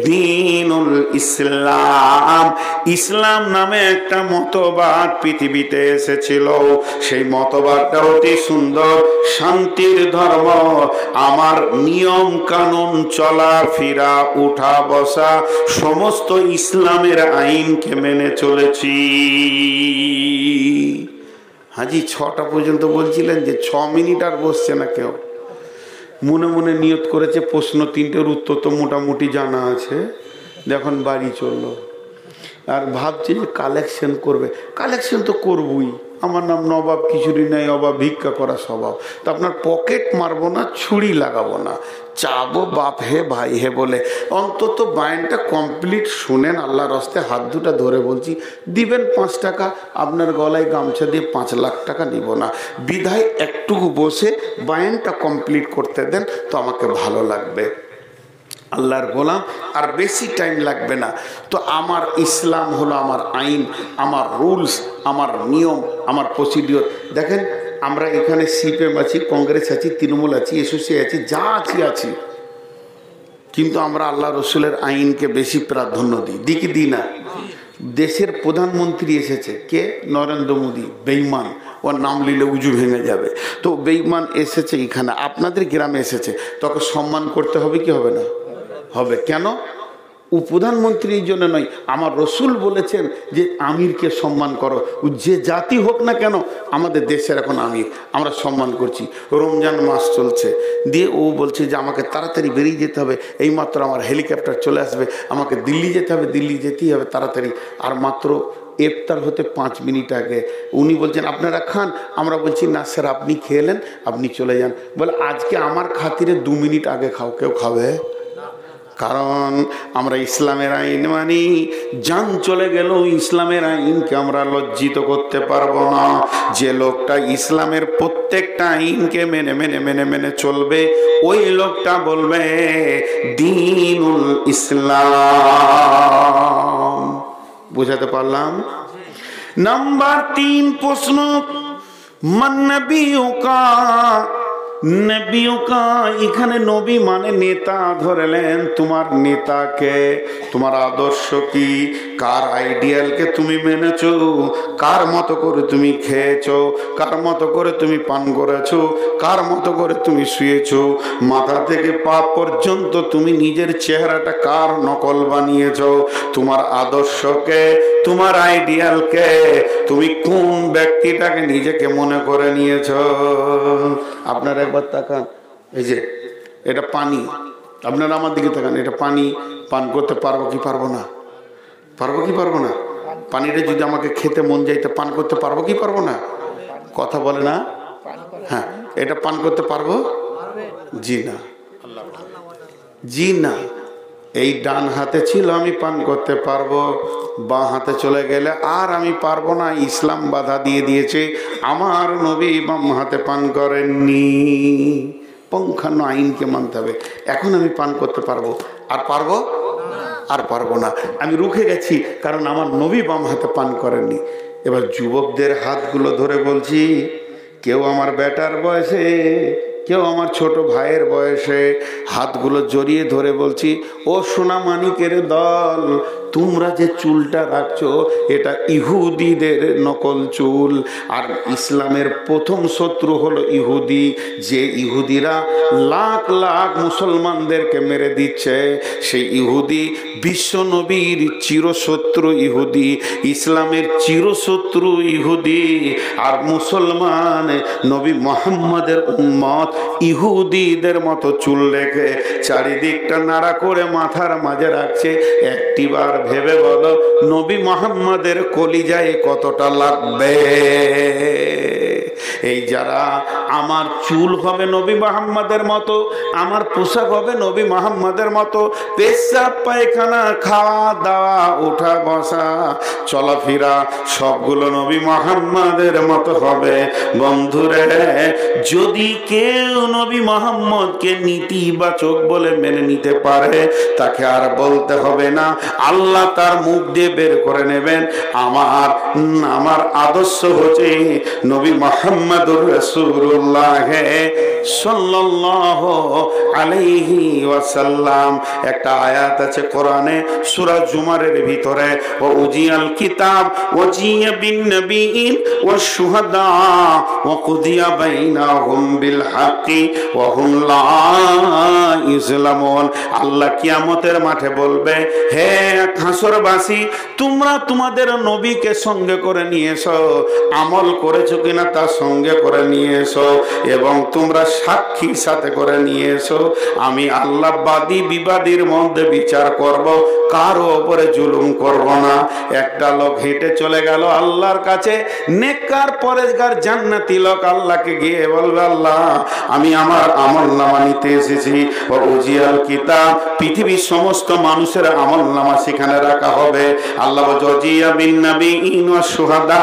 S1: দ্বীনুল ইসলাম। ইসলাম নামে একটা মতবাদ পৃথিবীতে এসেছিল, সেই মতবাদটা অতি সুন্দর, শান্তির ধর্ম। আমার নিয়ম কানুন, চলাফেরা, উঠা বসা সমস্ত ইসলামের আইনকে মেনে চলেছি। হাজি 6টা পর্যন্ত বলছিলেন যে 6 মিনিট আর বসছে না কেউ। মনে মনে নিয়ত করেছে প্রশ্ন 3টের উত্তর তো মোটামুটি জানা আছে, দেখুন বাড়ি চললো। আর ভাবছে যে কালেকশন করবে। কালেকশন তো করবই, আমার নাম নবাব, কিছুরই নাই অভাব, ভিক্ষা করা স্বভাব। তো আপনার পকেট মারবো না, ছুরি লাগাবো না, চাবো বাপ হে ভাই হে বলে। অন্তত বায়ানটা কমপ্লিট শুনেন, আল্লাহর রাস্তে হাত দুটা ধরে বলছি। দিবেন 5 টাকা, আপনার গলায় গামছা দিয়ে 5 লাখ টাকা নিব না। বিধায় একটুকু বসে বায়ানটা কমপ্লিট করতে দেন, তো আমাকে ভালো লাগবে। আল্লাহর গোলাম, আর বেশি টাইম লাগবে না। তো আমার ইসলাম হলো আমার আইন, আমার রুলস, আমার নিয়ম, আমার প্রসিডিওর। দেখেন আমরা এখানে সিপিএম আছি, কংগ্রেস আছি, তৃণমূল আছি, এসওসি আছি, যা আছি, কিন্তু আমরা আল্লাহ রসুলের আইনকে বেশি প্রাধান্য দিই কি দিই না? দেশের প্রধানমন্ত্রী এসেছে, কে? নরেন্দ্র মোদী, বেঈমান, ওর নাম নিলে উজু ভেঙে যাবে। তো বেঈমান এসেছে এখানে, আপনাদের গ্রামে এসেছে, তোকে সম্মান করতে হবে কি হবে না? হবে। কেন? ও প্রধানমন্ত্রীর জন্য নয়, আমার রসুল বলেছেন যে আমিরকে সম্মান করো, যে জাতি হোক না কেন। আমাদের দেশের এখন আমির, আমরা সম্মান করছি। রমজান মাস চলছে, দিয়ে ও বলছে যে আমাকে তাড়াতাড়ি বেরিয়ে যেতে হবে, এইমাত্র আমার হেলিকপ্টার চলে আসবে, আমাকে দিল্লি যেতে হবে, দিল্লি যেতেই হবে তাড়াতাড়ি। আর মাত্র ইফতার হতে 5 মিনিট আগে উনি বলছেন আপনারা খান। আমরা বলছি না স্যার, আপনি খেলেন, আপনি চলে যান। বলে আজকে আমার খাতিরে 2 মিনিট আগে খাও। কেউ খাবে? কারণ আমরা ইসলামের আইন মানি। জান চলে গেল, ইসলামের আইনকে আমরা লজ্জিত করতে পারবো না। যে লোকটা ইসলামের প্রত্যেকটা আইনকে মেনে মেনে মেনে মেনে চলবে, ওই লোকটা বলবে দ্বীনুল ইসলাম। বুঝাতে পারলাম? নাম্বার 3 প্রশ্ন, মান নবিয়ুকা। নবিয়ুকা, এখানে নবী মানে নেতা ধরলেন। তোমার নেতাকে, তোমার আদর্শ কি, কার আইডিয়ালকে তুমি মেনেছো, কার মতো করে তুমি খেয়েছো, কার মতো করে তুমি পান করেছো, কার মতো করে তুমি শুয়েছো, মাথা থেকে পা পর্যন্ত তুমি নিজের চেহারাটা কার নকল বানিয়েছো। তোমার আদর্শকে, তোমার আইডিয়ালকে তুমি কোন ব্যক্তিটাকে নিজেকে মনে করে নিয়েছ? আপনারা একবার তাকান, এই যে এটা পানি, আপনারা আমার দিকে তাকান, এটা পানি পান করতে পারবো কি পারবো না? পারবো কি পারবো না? পানিটা যদি আমাকে খেতে মন যাইতে পান করতে পারবো কি পারবো না? কথা বলে না? হ্যাঁ, এটা পান করতে পারবো? জি না, জি না। এই ডান হাতে ছিল আমি পান করতে পারবো, বাঁ হাতে চলে গেলে আর আমি পারবো না। ইসলাম বাধা দিয়ে দিয়েছে, আমার নবী বাম হাতে পান করেননি, পঙ্খান্ন আইনকে মানতে হবে। এখন আমি পান করতে পারবো, আর পারবো? আর পারবো না। আমি রুখে গেছি, কারণ আমার নবী বাম হাতে পান করেননি। এবার যুবকদের হাতগুলো ধরে বলছি, কেউ আমার বেটার বয়সে, কেউ আমার ছোট ভাইয়ের বয়সে, হাতগুলো জড়িয়ে ধরে বলছি, ও সোনা মানিকের দল, তোমরা যে চুলটা রাখছো এটা ইহুদিদের নকল চুল। আর ইসলামের প্রথম শত্রু হলো ইহুদি, যে ইহুদিরা লাখ লাখ মুসলমানদেরকে মেরে দিচ্ছে। সেই ইহুদি বিশ্ব নবীর চিরশত্রু ইহুদি, ইসলামের চিরশত্রু ইহুদি। আর মুসলমান নবী মুহাম্মদের উম্মত ইহুদিদের মতো চুল রেখে চারিদিকটা নাড়া করে মাথার মাঝে রাখছে। একটিবার ভেবে বলো, নবী মুহাম্মদের কলিজায় কতটা লাগবে? এই যারা আমার চুল হবে নবী মুহাম্মদের মতো, আমার পোশাক হবে নবী মুহাম্মদের মতো, পেশাব পায়খানা, খাওয়া দাওয়া, ওঠা বসা, চলাফেরা সবগুলো নবী মুহাম্মদের মতো হবে। বন্ধুরে, যদি কেউ নবী মুহাম্মদকে নীতিবাচক বলে মেনে নিতে পারে, তাকে আর বলতে হবে না, আল্লাহ তার মুখ দিয়ে বের করে নেবেন, আমার আদর্শ হচ্ছে নবী মুহাম্মদুর রাসূলুল্লাহ সাল্লাল্লাহু আলাইহি ওয়াসাল্লাম। একটা আয়াত আছে কোরআনে সূরা জুমারের ভিতরে, ও উজিয়াল কিতাব ওয়াজিয়া বিন নবিয়িন ওয়াশ শুহাদা ওয়া কুদিয়া বাইনাহুম বিল হাক্কি ওয়া হুম লা ইউজলামুন। আল্লাহ কিয়ামতের মাঠে বলবে, হে হাসরবাসী, তোমরা তোমাদের নবীকে সঙ্গে করে নিয়েছো, আমল করেছো কিনা তার সঙ্গে করে নিয়েছো, এবং তোমরা সাক্ষী সাথে করে নিয়েছো। আমি আল্লাহ বাদী বিবাদীর মধ্যে বিচার করব, কারো উপরে জুলুম করব না। একটা লোক হেঁটে চলে গেল আল্লাহর কাছে, নেককার পরেজগার জান্নাতি লোক, আল্লাহকে গিয়ে বলবে, আল্লাহ আমি আমার আমলনামা নিতে এসেছি। ও উজিয়াল কিতাব, পৃথিবীর সমস্ত মানুষের আমলনামা সেখানে রাখা হবে। আল্লাহ ওয়াজিয়া বিন নবিয়িন ওয়াশ শুহাদা,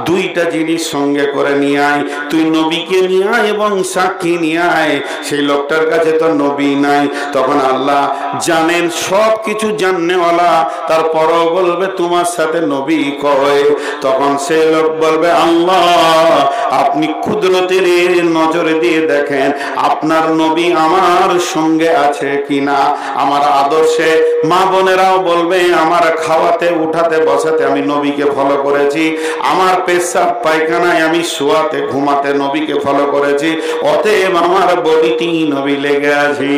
S1: দুইটা জিনিস সঙ্গে করে নিয়ে আয়, তুই নবীকে নিয়ে আয় এবং সাক্ষী নিয়ে আয়। সেই লোকটার কাছে তো নবী নাই। তখন আল্লাহ জানেন, সব কিছু জাননেওয়ালা, তারপরও বলবে তোমার সাথে নবী কয়। তখন সেই লোক বলবে, আল্লাহ আপনি কুদরতের নজরে দিয়ে দেখেন আপনার নবী আমার সঙ্গে আছে কিনা। আমার আদর্শে মা বোনেরাও বলবে, আমার খাওয়াতে উঠাতে বসাতে আমি নবীকে ফলো করেছি, আমার পেশাব পায়খানায় আমি শোয়াতে ঘুমাতে নবীকে ফলো করেছি, অতএব আমার বডিটি নবী লেগে আছি।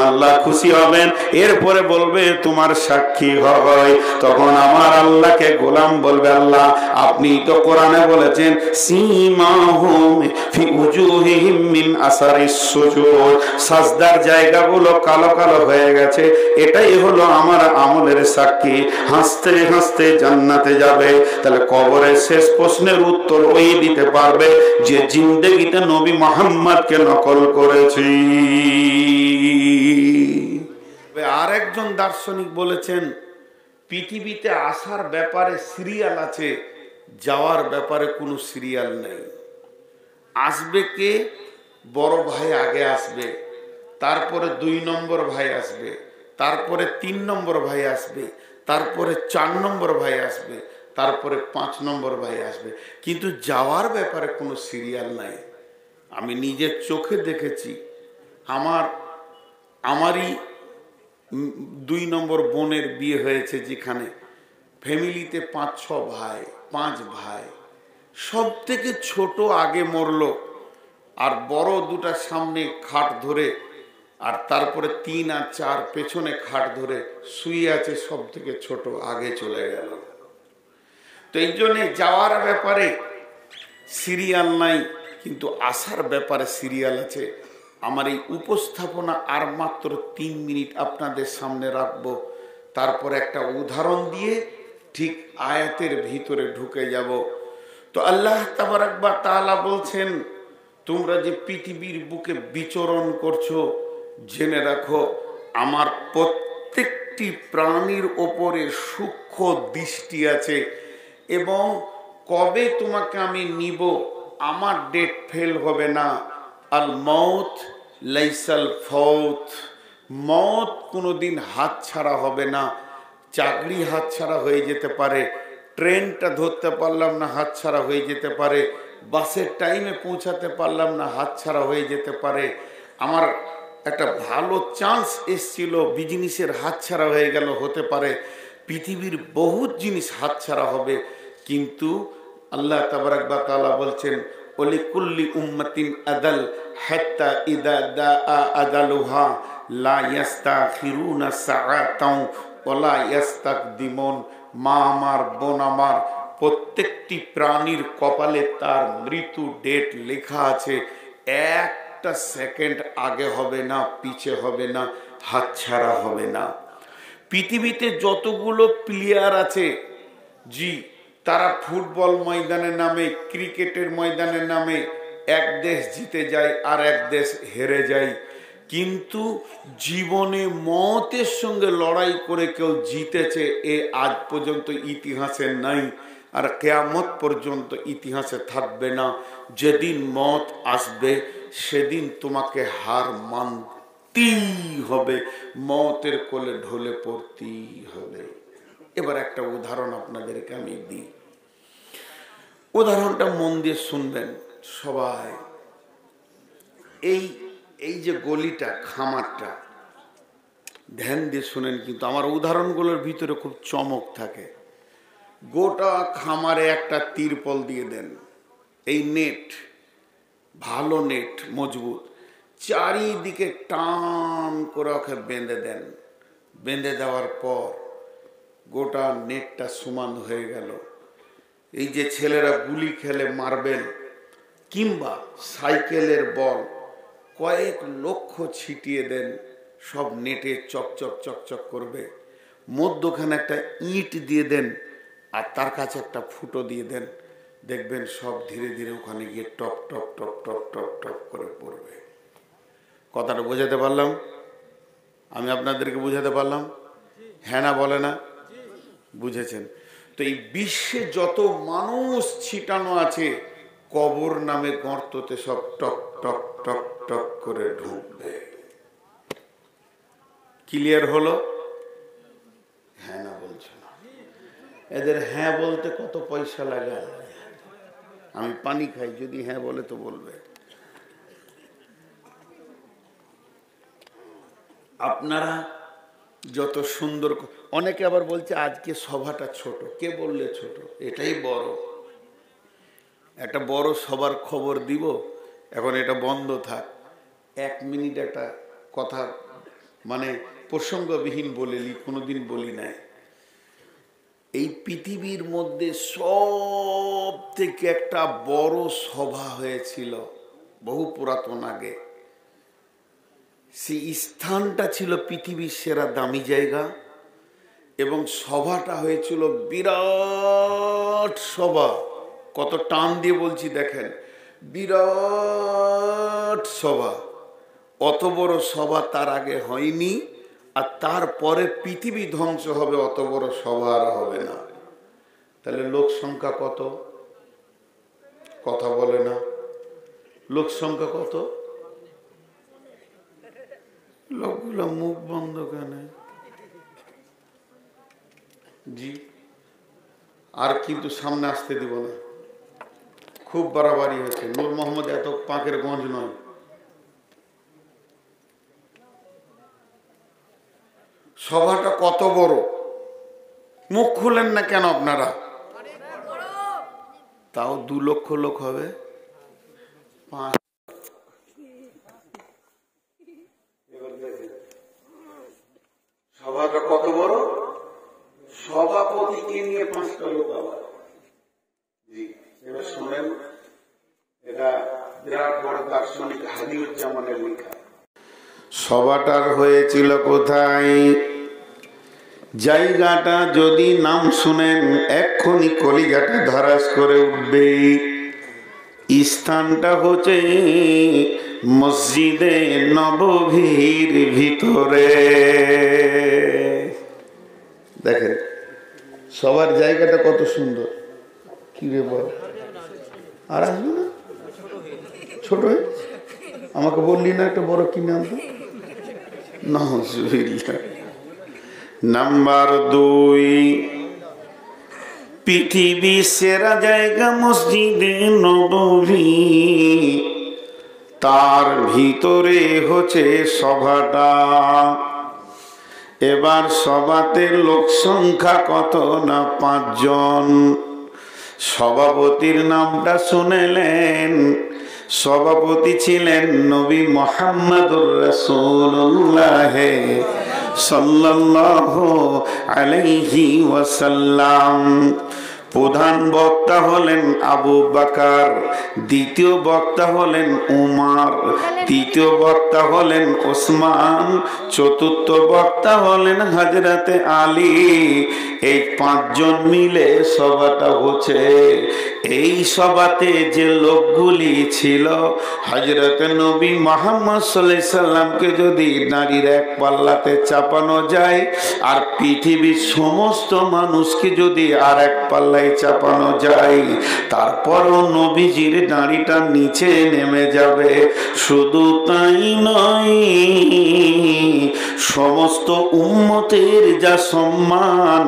S1: আল্লাহ খুশি হবেন, এরপরে বলবে তোমার সাক্ষী হয়। তখন আমার আল্লাহকে গোলাম বলবে, আল্লাহ আপনি তো কোরআনে বলেছেন, সীমাহুম ফি উজুহিহিম মিন আসারিস সুজুদ, সাজদার জায়গাগুলো কালো কালো হয়ে গেছে, এটাই হলো আমার আমলের সাক্ষী। হাসতে হাসতে জান্নাতে যাবে। তাহলে কবরের শেষ প্রশ্নের উত্তর ওই দিতে পারবে যে জিন্দেগিতে নবী মুহাম্মদকে নকল করেছি। আর একজন দার্শনিক বলেছেন, পৃথিবীতে আসার ব্যাপারে সিরিয়াল আছে, যাওয়ার ব্যাপারে কোনো সিরিয়াল নেই। আসবে কে? বড় ভাই আগে আসবে, তারপরে 2 নম্বর ভাই আসবে, তারপরে 3 নম্বর ভাই আসবে, তারপরে 4 নম্বর ভাই আসবে, তারপরে 5 নম্বর ভাই আসবে। কিন্তু যাওয়ার ব্যাপারে কোনো সিরিয়াল নাই। আমি নিজের চোখে দেখেছি, আমারই 2 নম্বর বোনের বিয়ে হয়েছে, যেখানে ফ্যামিলিতে 5-6 ভাই, 5 ভাই, সব থেকে ছোট আগে মরলো, আর বড় দুটা সামনে খাট ধরে, আর তারপরে 3 আর 4 পেছনে খাট ধরে শুয়ে আছে, সব থেকে ছোট আগে চলে গেল। তো এই জন্যে যাওয়ার ব্যাপারে সিরিয়াল নাই, কিন্তু আসার ব্যাপারে সিরিয়াল আছে। আমার এই উপস্থাপনা আর মাত্র 3 মিনিট আপনাদের সামনে রাখবো, তারপর একটা উদাহরণ দিয়ে ঠিক আয়াতের ভিতরে ঢুকে যাব। তো আল্লাহ তাবারাক ওয়া তাআলা বলছেন, তোমরা যে পৃথিবীর বুকে বিচরণ করছো, জেনে রাখো আমার প্রত্যেকটি প্রাণীর ওপরে সূক্ষ্ম দৃষ্টি আছে, এবং কবে তোমাকে আমি নিব আমার ডেট ফেল হবে না। আল মউত লাইসাল ফৌত, মত কোনোদিন হাত ছাড়া হবে না। চাকরি হাত ছাড়া হয়ে যেতে পারে, ট্রেনটা ধরতে পারলাম না হাত ছাড়া হয়ে যেতে পারে, বাসের টাইমে পৌঁছাতে পারলাম না হাত ছাড়া হয়ে যেতে পারে, আমার একটা ভালো চান্স এসছিল বিজনেসের হাত ছাড়া হয়ে গেল, হতে পারে। পৃথিবীর বহুত জিনিস হাত ছাড়া হবে, কিন্তু আল্লাহ তাবারাক ওয়া তাআলা বলছেন ওয়ালিকুল্লি উম্মাতিন আদাল হাত্তা ইদা দাআ আদালুহা লা ইস্তাখিরুনা সাআতাও ওয়ালা ইস্তাকদিমুন। মা আমার, বোন আমার, প্রত্যেকটি প্রাণীর কপালে তার মৃত্যু ডেট লেখা আছে। একটা সেকেন্ড আগে হবে না, পিছে হবে না, হাতছাড়া হবে না। পৃথিবীতে যতগুলো প্লেয়ার আছে, জি, তারা ফুটবল ময়দানে নামে, ক্রিকেটের ময়দানে নামে, এক দেশ জিতে যায় আর এক দেশ হেরে যায়, কিন্তু জীবনে মতের সঙ্গে লড়াই করে কেউ জিতেছে এ আজ পর্যন্ত ইতিহাসে নাই, আর কিয়ামত পর্যন্ত ইতিহাসে থাকবে না। যেদিন মত আসবে সেদিন তোমাকে হার মানতেই হবে, মতের কোলে ঢলে পড়তেই হবে। এবার একটা উদাহরণ আপনাদেরকে আমি দিই, উদাহরণটা মন দিয়ে শুনবেন সবাই। এই যে গলিটা, খামারটা, ধ্যান দিয়ে শুনেন, কিন্তু আমার উদাহরণগুলোর ভিতরে খুব চমক থাকে। গোটা খামারে একটা তিরপল দিয়ে দেন, এই নেট, ভালো নেট, মজবুত, চারিদিকে টান করে ওকে বেঁধে দেন। বেঁধে দেওয়ার পর গোটা নেটটা সমান হয়ে গেল। এই যে ছেলেরা গুলি খেলে, মার্বেল কিংবা সাইকেলের বল, কয়েক লক্ষ ছিটিয়ে দেন, সব নেটে চকচক চকচক করবে। মধ্যখানে একটা ইট দিয়ে দেন, আর তার কাছে একটা ফুটো দিয়ে দেন, দেখবেন সব ধীরে ধীরে ওখানে গিয়ে top top top top top top করে পড়বে। কথাটা বোঝাতে পারলাম? আমি আপনাদেরকে বোঝাতে পারলাম? হ্যাঁ না বলে না? বুঝেছেন? তো এই বিশ্বে যত মানুষ ছিটানো আছে, কবর নামে গর্ততে সব টক টক টক টক করে ঢুকবে। ক্লিয়ার হলো? হ্যাঁ না বলছো না? এদের হ্যাঁ বলতে কত পয়সা লাগে? আমি পানি খাই, যদি হ্যাঁ বলে তো বলবে। আপনারা যত সুন্দর, অনেকে আবার বলছে আজকে সভাটা ছোট। কে বললে ছোট? এটাই বড়। একটা বড় সবার খবর দিব, এখন এটা বন্ধ থাক। 1 মিনিট একটা কথা, মানে প্রসঙ্গবিহীন বলিনি, কোনোদিন বলি নাই। এই পৃথিবীর মধ্যে সব থেকে একটা বড় সভা হয়েছিল বহু পুরাতন আগে। সেই স্থানটা ছিল পৃথিবীর সেরা দামি জায়গা, এবং সভাটা হয়েছিল বিরাট সভা। কত টান দিয়ে বলছি দেখেন, বিরাট সভা। অত বড় সভা তার আগে হয়নি, আর তারপরে পৃথিবী ধ্বংস হবে, অত বড় সভা আর হবে না। তাহলে লোক সংখ্যা কত? কথা বলে না। লোক সংখ্যা কত? লোকগুলো মুখ বন্ধ কেন? জি, আর কিন্তু সামনে আসতে দিব না, খুব বাড়াবাড়ি হয়েছে। নূর মোহাম্মদ এত পাকের গঞ্জ নয়। সভাটা কত বড়, মুখ খুলেন না কেন আপনারা? তাও 2 লক্ষ লোক হবে। সভাটা কত বড়? সভাপতিকে নিয়ে 5টা লোক আবার শোনেন, এটা বিরাট বড় দার্শনিক হাদিউজ্জামানের লেখা। সভাটার হয়েছিল কোথায়? জায়গাটা যদি নাম শুনেন এক্ষুনি কলিজাটা ধারাস করে উঠবে। স্থানটা হচ্ছে মসজিদে নববীর ভিতরে। দেখেন সবার জায়গাটা কত সুন্দর। কি রে বল, আর আসবে না? ছোট আমাকে বললি না একটা বড় কিনে আনতো। নাম্বার 2, পৃথিবীর সেরা জায়গা মসজিদে নববী, তার ভিতরে হচ্ছে সভাটা। এবার সভাতে লোক সংখ্যা কত না 5 জন। সভাপতির নামটা শুনেলেন। সভাপতি ছিলেন নবী মুহাম্মদুর রাসূলুল্লাহ সাল্লাল্লাহু আলাইহি ওয়াসাল্লাম। প্রধান বক্তা হলেন আবু বকর, দ্বিতীয় বক্তা হলেন উমর, তৃতীয় বক্তা হলেন ওসমান, চতুর্থ বক্তা হলেন হযরতে আলী। এই 5 জন মিলে সভাটা হচ্ছে। এই সভাতে যে লোকগুলি ছিল, হযরত নবী মুহাম্মদ সাল্লাল্লাহু আলাইহি সাল্লামকে যদি নারীর এক পাল্লাতে চাপানো যায়, আর পৃথিবীর সমস্ত মানুষকে যদি আর এক পাল্লায় চাপানো যায়, তারপরও নবীজির দাড়িটা নিচে নেমে যাবে। শুধু তাই নয়, সমস্ত উম্মতের যা সম্মান,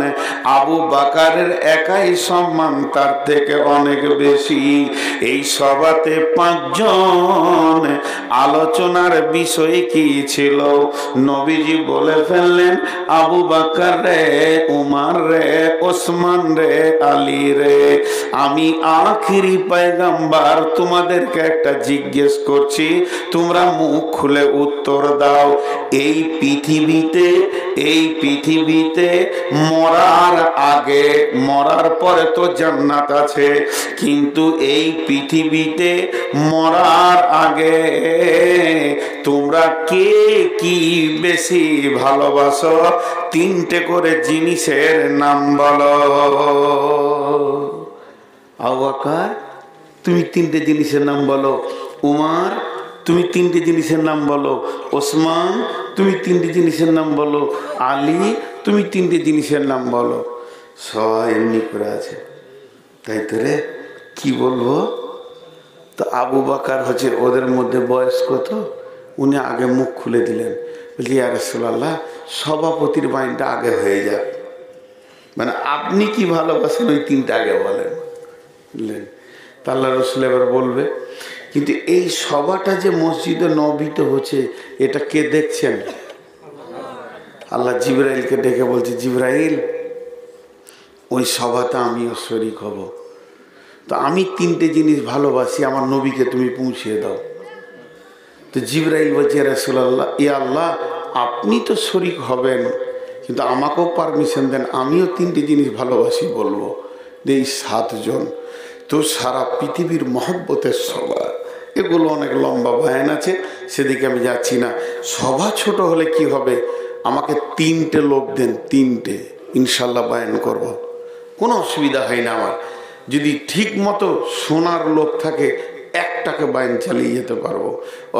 S1: আবু বকরের একাই সম্মান তার থেকে অনেক বেশি। এই সভাতে 5 জন। আলোচনার বিষয় কি ছিল? নবীজি বলে ফেললেন, আবু বকর রে, উমর রে, ওসমান রে, আলী রে, আমি আখিরি পয়গম্বর, তোমাদেরকে একটা জিজ্ঞেস করছি, তোমরা মুখ খুলে উত্তর দাও। এই পৃথিবীতে মরার আগে, মরার পরে তো জান্নাত আছে, কিন্তু এই পৃথিবীতে মরার আগে তোমরা কে কি বেশি ভালোবাসো? 3টে করে জিনিসের নাম বলো। আবু বকর, তুমি 3টে জিনিসের নাম বলো। উমর, তুমি 3টে জিনিসের নাম বলো। ওসমান, তুমি 3টে জিনিসের নাম বলো। আলী, তুমি 3টে জিনিসের নাম বলো। সবাই এমনি করে আছে, তাই তো রে, কি বলবো? তো আবু বকর হচ্ছে ওদের মধ্যে বয়স কত, উনি আগে মুখ খুলে দিলেন, বলছি ইয়া রাসূলুল্লাহ, সভাপতির বাইনটা আগে হয়ে যাক। মানে আপনি কি ভালোবাসেন ওই 3টা আগে বলেন, বুঝলেন? তা আল্লাহ রাসূল এবার বলবে। কিন্তু এই সভাটা যে মসজিদে নববীতে হচ্ছে, এটা কে দেখছেন? আল্লাহ জিবরাইলকে ডেকে বলছে, জিবরাইল, ওই সভাতে আমিও শরীক হব। তো আমি 3টে জিনিস ভালোবাসি, আমার নবীকে তুমি পৌঁছিয়ে দাও। তো জিবরাইল বলছে, ইয়া রাসূলুল্লাহ, ইয়া আল্লাহ, আপনি তো শরীক হবেন, কিন্তু আমাকেও পারমিশন দেন, আমিও 3টে জিনিস ভালোবাসি বলবো। এই 7 জন। তো সারা পৃথিবীর মহব্বতের সভা, এগুলো অনেক লম্বা বয়ান আছে, সেদিকে আমি যাচ্ছি না। সভা ছোট হলে কি হবে? আমাকে 3টে লোক দেন, 3টে, ইনশাল্লাহ বয়ান করব, কোনো অসুবিধা হয় না আমার। যদি ঠিক মতো শোনার লোক থাকে, একটাকে বয়ান চালিয়ে যেতে পারবো।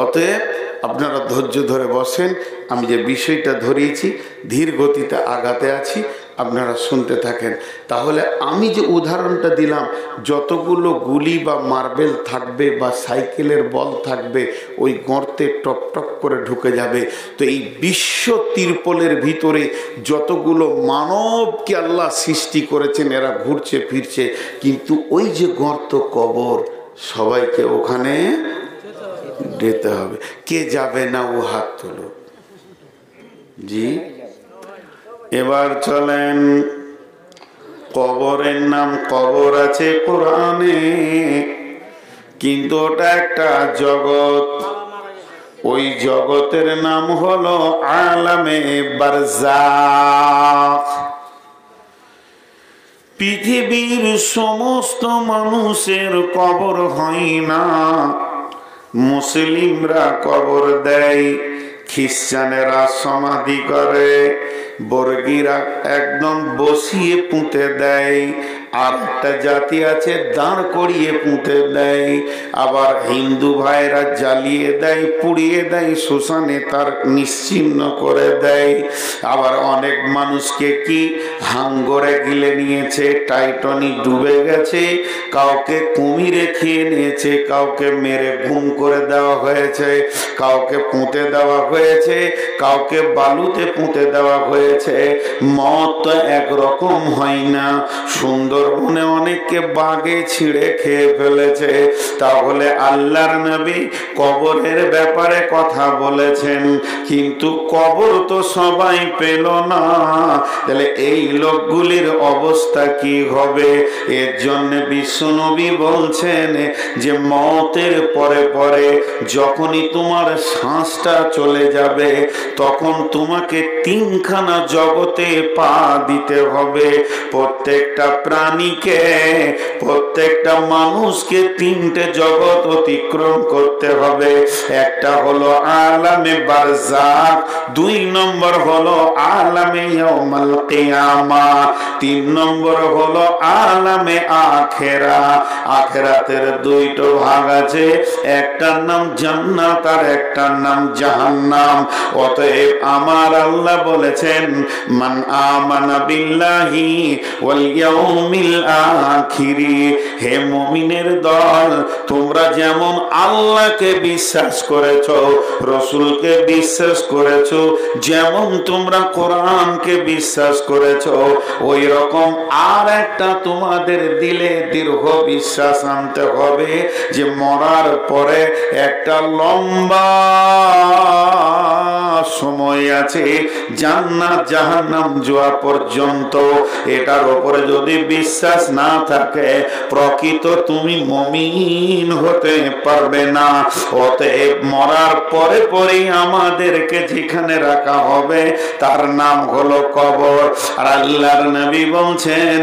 S1: অতএব আপনারা ধৈর্য ধরে বসেন। আমি যে বিষয়টা ধরিয়েছি, ধীর গতিতে আগাতে আছি, আপনারা শুনতে থাকেন। তাহলে আমি যে উদাহরণটা দিলাম, যতগুলো গুলি বা মার্বেল থাকবে বা সাইকেলের বল থাকবে, ওই গর্তে টপ টপ করে ঢুকে যাবে। তো এই বিশ্ব তিরপলের ভিতরে যতগুলো মানবকে আল্লাহ সৃষ্টি করেছেন, এরা ঘুরছে ফিরছে, কিন্তু ওই যে গর্ত, কবর, সবাইকে ওখানে যেতে হবে। কে যাবে না ও হাত তোলো। জি, এবার চলেন। কবরের নাম কবর আছে কোরআনে, কিন্তু ওটা একটা জগৎ। ওই জগতের নাম হলো আলামে বারজাখ। পৃথিবীর সমস্ত মানুষের কবর হয় না, মুসলিমরা কবর দেয়, খ্রিস্টানেরা সমাধি করে, বর্গীরা একদম বসিয়ে পুঁতে দেয়, আর একটা জাতি আছে দাঁড় করিয়ে পুঁতে দেয়। আবার হিন্দু ভাইরা জ্বালিয়ে দেয়, পুড়িয়ে দেয়, শ্মশানে তার নিশ্চিহ্ন করে দেয়। আবার অনেক মানুষকে কি হাঙ্গরে গিলে নিয়েছে, টাইটানিক ডুবে গেছে, কাউকে কুমিরে খেয়ে নিয়েছে, কাউকে মেরে গুম করে দেওয়া হয়েছে, কাউকে পুঁতে দেওয়া হয়েছে, কাউকে বালুতে পুঁতে দেওয়া হয়েছে। মত তো একরকম হয় না। সুন্দরবনে অনেককে বাঘে ছিঁড়ে খেয়ে ফেলেছে, তাহলে আল্লাহর নবী কবরের ব্যাপারে কথা বলেছেন, কিন্তু কবর তো সবাই পেল না, তাহলে এই লোকগুলির অবস্থা কি হবে? এর জন্য বিশ্বনবী বলছেন যে মতের পরে পরে যখনই তোমার শ্বাসটা চলে যাবে, তখন তোমাকে তিনখানা জগতে পা দিতে হবে। প্রত্যেকটা প্রাণীকে, প্রত্যেকটা মানুষকে তিনটে জগৎ অতিক্রম করতে হবে। একটা হলো আলামে বারজাখ, 2 নম্বর হলো আলামে ইয়াউমাল কিয়ামা, 3 নম্বর হলো আলামে আখিরা। আখিরাতের 2টো ভাগ আছে, একটার নাম জান্নাত আর একটার নাম জাহান্নাম। অতএব আমার আল্লাহ বলেছেন, মান আমানা বিল্লাহি ওয়াল ইয়াউমিল আখিরি, হে মুমিনের দল, তোমরা যেমন আল্লাহকে বিশ্বাস করেছো, রসুলকে বিশ্বাস করেছো, যেমন তোমরা কোরআনকে বিশ্বাস করেছো, ওই রকম আর একটা তোমাদের দিলে দৃঢ় বিশ্বাস আনতে হবে যে মরার পরে একটা লম্বা সময় আছে জান্নাত জাহান্নাম যাওয়া পর্যন্ত। এটার উপরে যদি বিশ্বাস না থাকে, প্রকৃত তুমি মুমিন হতে পারবে না। অতএব মরার পরে পরেই আমাদেরকে যেখানে রাখা হবে তার নাম হলো কবর। আর আল্লাহর নবী বলছেন,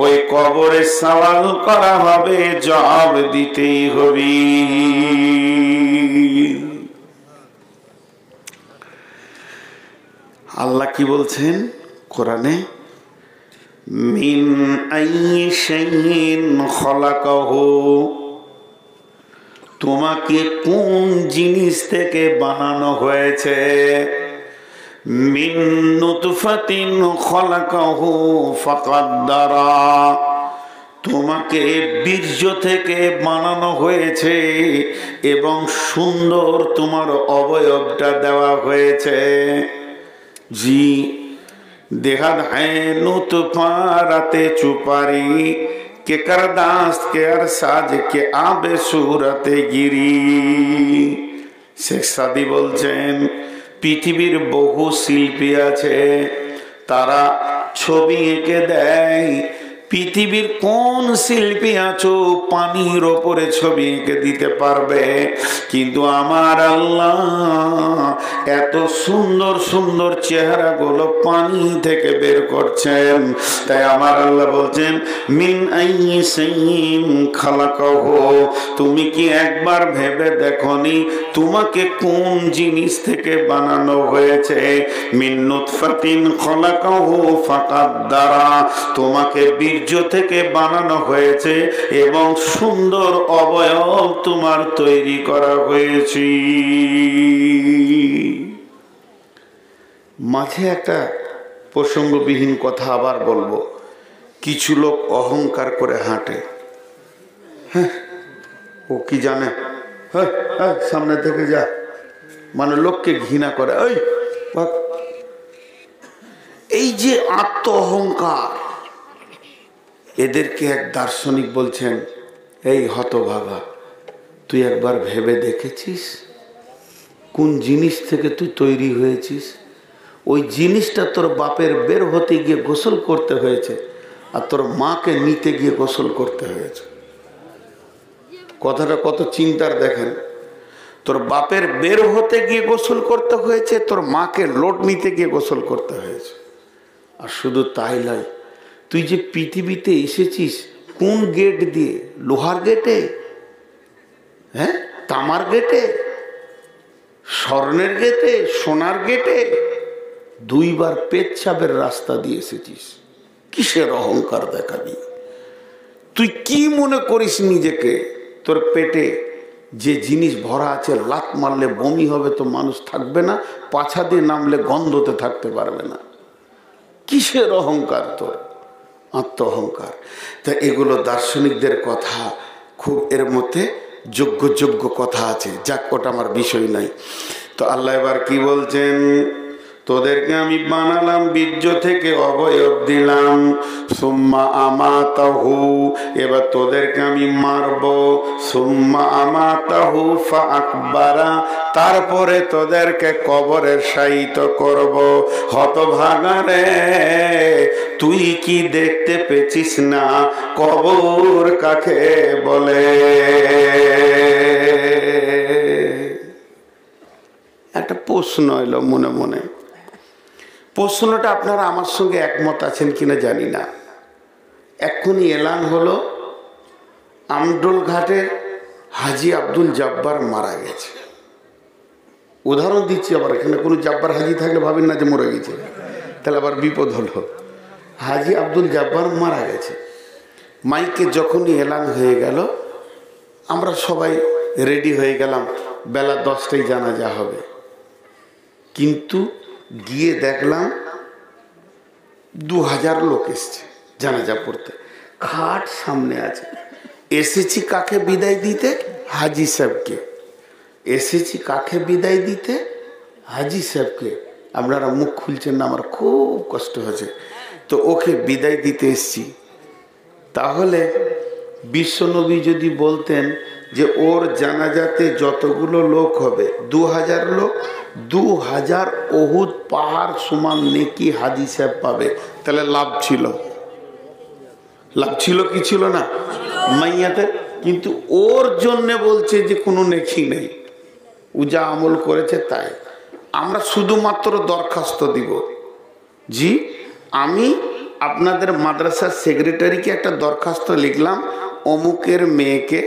S1: ওই কবরে সওয়াল করা হবে, জবাব দিতেই হবে। আল্লাহ কি বলছেন কোরআনে? মিন আইয়ি শাইইন খলাকাহু, তোমাকে কোন জিনিস থেকে বানানো হয়েছে? মিন নুতফাতিন খলাকাহু ফাকাদ্দারা, তোমাকে বীর্য থেকে বানানো হয়েছে এবং সুন্দর তোমার অবয়বটা দেওয়া হয়েছে। जी देहद है नुतफा राते चुपारी के करदास्त के अरसाज के आबे सूरते गिरी। শেখ সাদি বলছেন, পৃথিবীর বহু শিল্পী আছে, তারা ছবি এঁকে দেয়। পৃথিবীর কোন শিল্পী আছো পানির ওপরে ছবি এঁকে দিতে পারবে? কিন্তু আমার আল্লাহ এত সুন্দর সুন্দর চেহারাগুলো পানি থেকে বের করছেন। তাই আমার আল্লাহ বলছেন, মিন আইয়ি শাইইন খালাকাহু, তুমি কি একবার ভেবে দেখনি তোমাকে কোন জিনিস থেকে বানানো হয়েছে? মিন নুতফাতিন খালাকাহু ফাকাদ্দারা, তোমাকে বীর্য থেকে বানানো হয়েছে এবং সুন্দর অবয়ব তোমার তৈরি করা হয়েছে। মাঝে একটা প্রসঙ্গবিহীন কথা আবার বলবো। কিছু লোক অহংকার করে হাঁটে। হ্যাঁ, ও কি জানে, হ্যাঁ সামনে থেকে যা, মানে লোককে ঘৃণা করে। এই যে আত্ম অহংকার, এদেরকে এক দার্শনিক বলছেন, এই হতভাগা, তুই একবার ভেবে দেখেছিস কোন জিনিস থেকে তুই তৈরি হয়েছিস? ওই জিনিসটা তোর বাপের বের হতে গিয়ে গোসল করতে হয়েছে, আর তোর মাকে নিতে গিয়ে গোসল করতে হয়েছে। কথাটা কত চিন্তার দেখেন। তোর বাপের বের হতে গিয়ে গোসল করতে হয়েছে, তোর মাকে লোড নিতে গিয়ে গোসল করতে হয়েছে। আর শুধু তাই নয়, তুই যে পৃথিবীতে এসেছিস কোন গেট দিয়ে? লোহার গেটে? হ্যাঁ, তামার গেটে, স্বর্ণের গেটে, সোনার গেটে? 2 বার পেচ্ছাবের রাস্তা দিয়ে এসেছিস। কিসের অহংকার দেখাবি? তুই কি মনে করিস নিজেকে? তোর পেটে যে জিনিস ভরা আছে, লাত মারলে বমি হবে তো মানুষ থাকবে না, পাছা দিয়ে নামলে গন্ধতে থাকতে পারবে না। কিসের অহংকার তোর? আত্ম অহংকার। তা এগুলো দার্শনিকদের কথা, খুব এর মধ্যে যোগ্য যোগ্য কথা আছে। যাক, ওটা আমার বিষয় নাই। তো আল্লাহ এবার কি বলছেন? তোদেরকে আমি বানালাম বীর্য থেকে, অবয়ব দিলাম, সুম্মা আমাতাহু, এবার তোদেরকে আমি মারবো, সুম্মা আমাতাহু ফাআকবারা, তারপরে তোদেরকে কবরে শায়িত করব। হতভাগা রে, তুই কি দেখতে পেছিস না কবর কাকে বলে? একটা প্রশ্ন এলো মনে মনে। প্রশ্নটা আপনারা আমার সঙ্গে একমত আছেন কিনা জানি না। এক্ষুনি এলান হলো আমডোল ঘাটের হাজি আব্দুল জব্বার মারা গেছে। উদাহরণ দিচ্ছি, আবার এখানে কোনো জব্বার হাজি থাকলে ভাবেন না যে মরে গেছে, তাহলে আবার বিপদ হলো। হাজি আব্দুল জব্বার মারা গেছে। মাইকে যখনই এলান হয়ে গেল, আমরা সবাই রেডি হয়ে গেলাম, বেলা 10টায় জানাজা হবে। কিন্তু গিয়ে দেখলাম 2000 লোক এসছে জানাজা পড়তে। খাট সামনে আছে। এসেছি কাকে বিদায় দিতে? হাজি সাহেবকে। এসেছি কাকে বিদায় দিতে? হাজি সাহেবকে। আপনারা মুখ খুলছেন না, আমার খুব কষ্ট হয়েছে। তো ওকে বিদায় দিতে এসছি। তাহলে বিশ্বনবী যদি বলতেন যে ওর জানাজাতে যতগুলো লোক হবে 2000 লোক, 2000 উহুদ পাহাড় সমান নেকি হাজি সাহেব পাবে, তাহলে লাভ ছিল? লাভ ছিল কি ছিল না মাইয়াতে? কিন্তু ওর জন্য বলছে যে কোনো নেকি নেই, ও যা আমল করেছে তাই। আমরা শুধুমাত্র দরখাস্ত দিব, জি আমি আপনাদের মাদ্রাসার সেক্রেটারিকে একটা দরখাস্ত লিখলাম, অমুকের মেয়েকে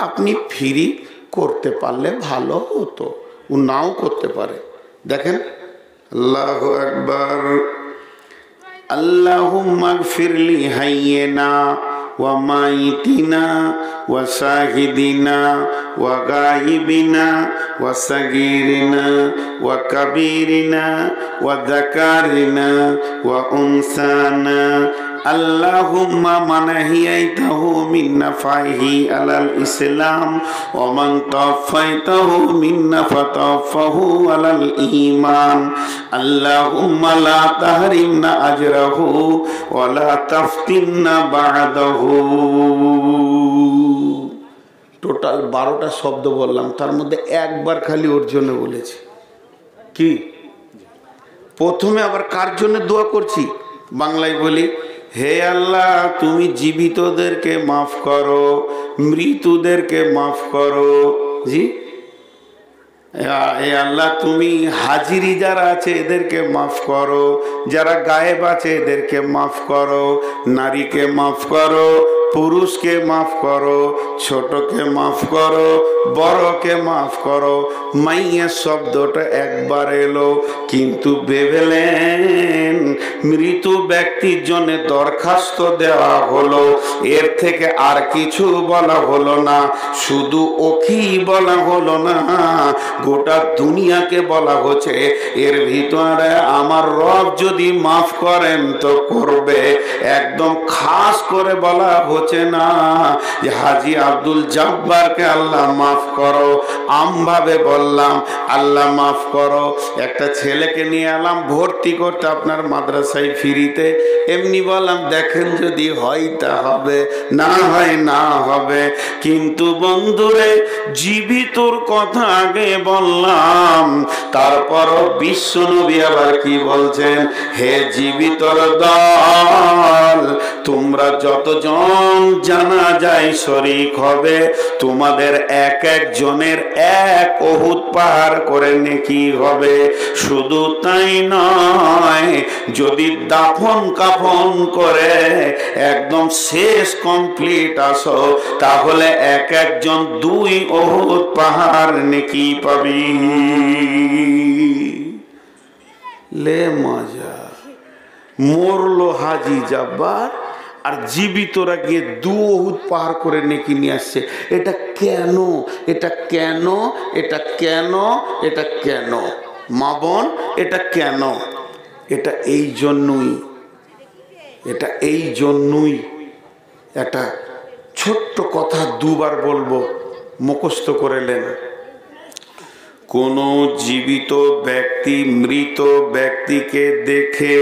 S1: আপনি ফ্রি করতে পারলে ভালো হতো। ও নাও করতে পারে। দেখেন, আল্লাহু আকবার। আল্লাহুম্মা গফিরলি হাইয়িনা ওয়া মাইতিনা ওয়া শাহিদিনা ওয়া গায়িবিনা ওয়া সাগীরিনা ওয়া কাবীরিনা ওয়া যাকারিনা ওয়া উনসানা। আল্লাহুম্মা মান হিয়াইতাহু মিন নাফাইহি আলাল ইসলাম ওয়া মান তাওফাইতাহু মিন্না ফাতাওফাহু আলাল ঈমান। আল্লাহুম্মা লা তাহরিমনা আজরাহু ওয়া লা তাফতিননা বা'দাহু। টোটাল 12টা শব্দ বললাম, তার মধ্যে একবার খালি ওর জন্য বলেছি। কি প্রথমে আবার কার জন্য দোয়া করছি? বাংলায় বলি, হে আল্লাহ তুমি জীবিতদেরকে মাফ করো, মৃতদেরকে মাফ করো। জি, হে আল্লাহ তুমি হাজিরি যারা আছে এদেরকে মাফ করো, যারা গায়েব আছে এদেরকে মাফ করো, নারীকে মাফ করো, পুরুষকে মাফ করো, ছোটকে মাফ করো, বড়কে মাফ করো। মাইয়া শব্দটা একবার এলো, কিন্তু ভেবেলেন মৃত ব্যক্তির জন্য দরখাস্ত দেওয়া হলো, এর থেকে আর কিছু বলা হলো না। শুধু ওকেই বলা হলো না, গোটা দুনিয়াকে বলা হচ্ছে। এর ভিতরে আমার রব যদি মাফ করেন তো করবে। একদম খাস করে বলা হচ্ছে না যে হাজি আব্দুল জব্বারকে আল্লাহ মাফ করো, আমভাবে বললাম আল্লাহ মাফ করো। একটা ছেলেকে নিয়ে এলাম ভর্তি করতে আপনার মাদ্রাসায় ফ্রিতে, এমনি বললাম দেখেন যদি হয় তা হবে, না হয় না হবে। কিন্তু বন্ধুরে জীবিতর কথা আগে বললাম, তারপরও বিশ্বনবী আবার কি বলছেন? হে জীবিতর দল, তোমরা যতজন যখন জানাজায় শরীক হবে তোমাদের এক একজনের এক উহুদ পাহাড় করে নেকি হবে। শুধু তাই নয়, যদি দাফন কাফন করে একদম শেষ কমপ্লিট আসো তাহলে এক একজন 2 উহুদ পাহাড় নেকি পাবি। লে মজা, মরলো হাজি জাব্বার আর জীবিতরা গিয়ে 2 উহুদ পাহাড় করে নেকি নিয়ে আসছে। এটা কেন? এটা কেন? এটা কেন? এটা কেন মা বোন? এটা কেন? এটা এই জন্যই, এটা এই জন্যই। একটা ছোট্ট কথা 2 বার বলবো, মুখস্থ করে নেন। কোন জীবিত ব্যক্তি মৃত ব্যক্তিকে দেখে,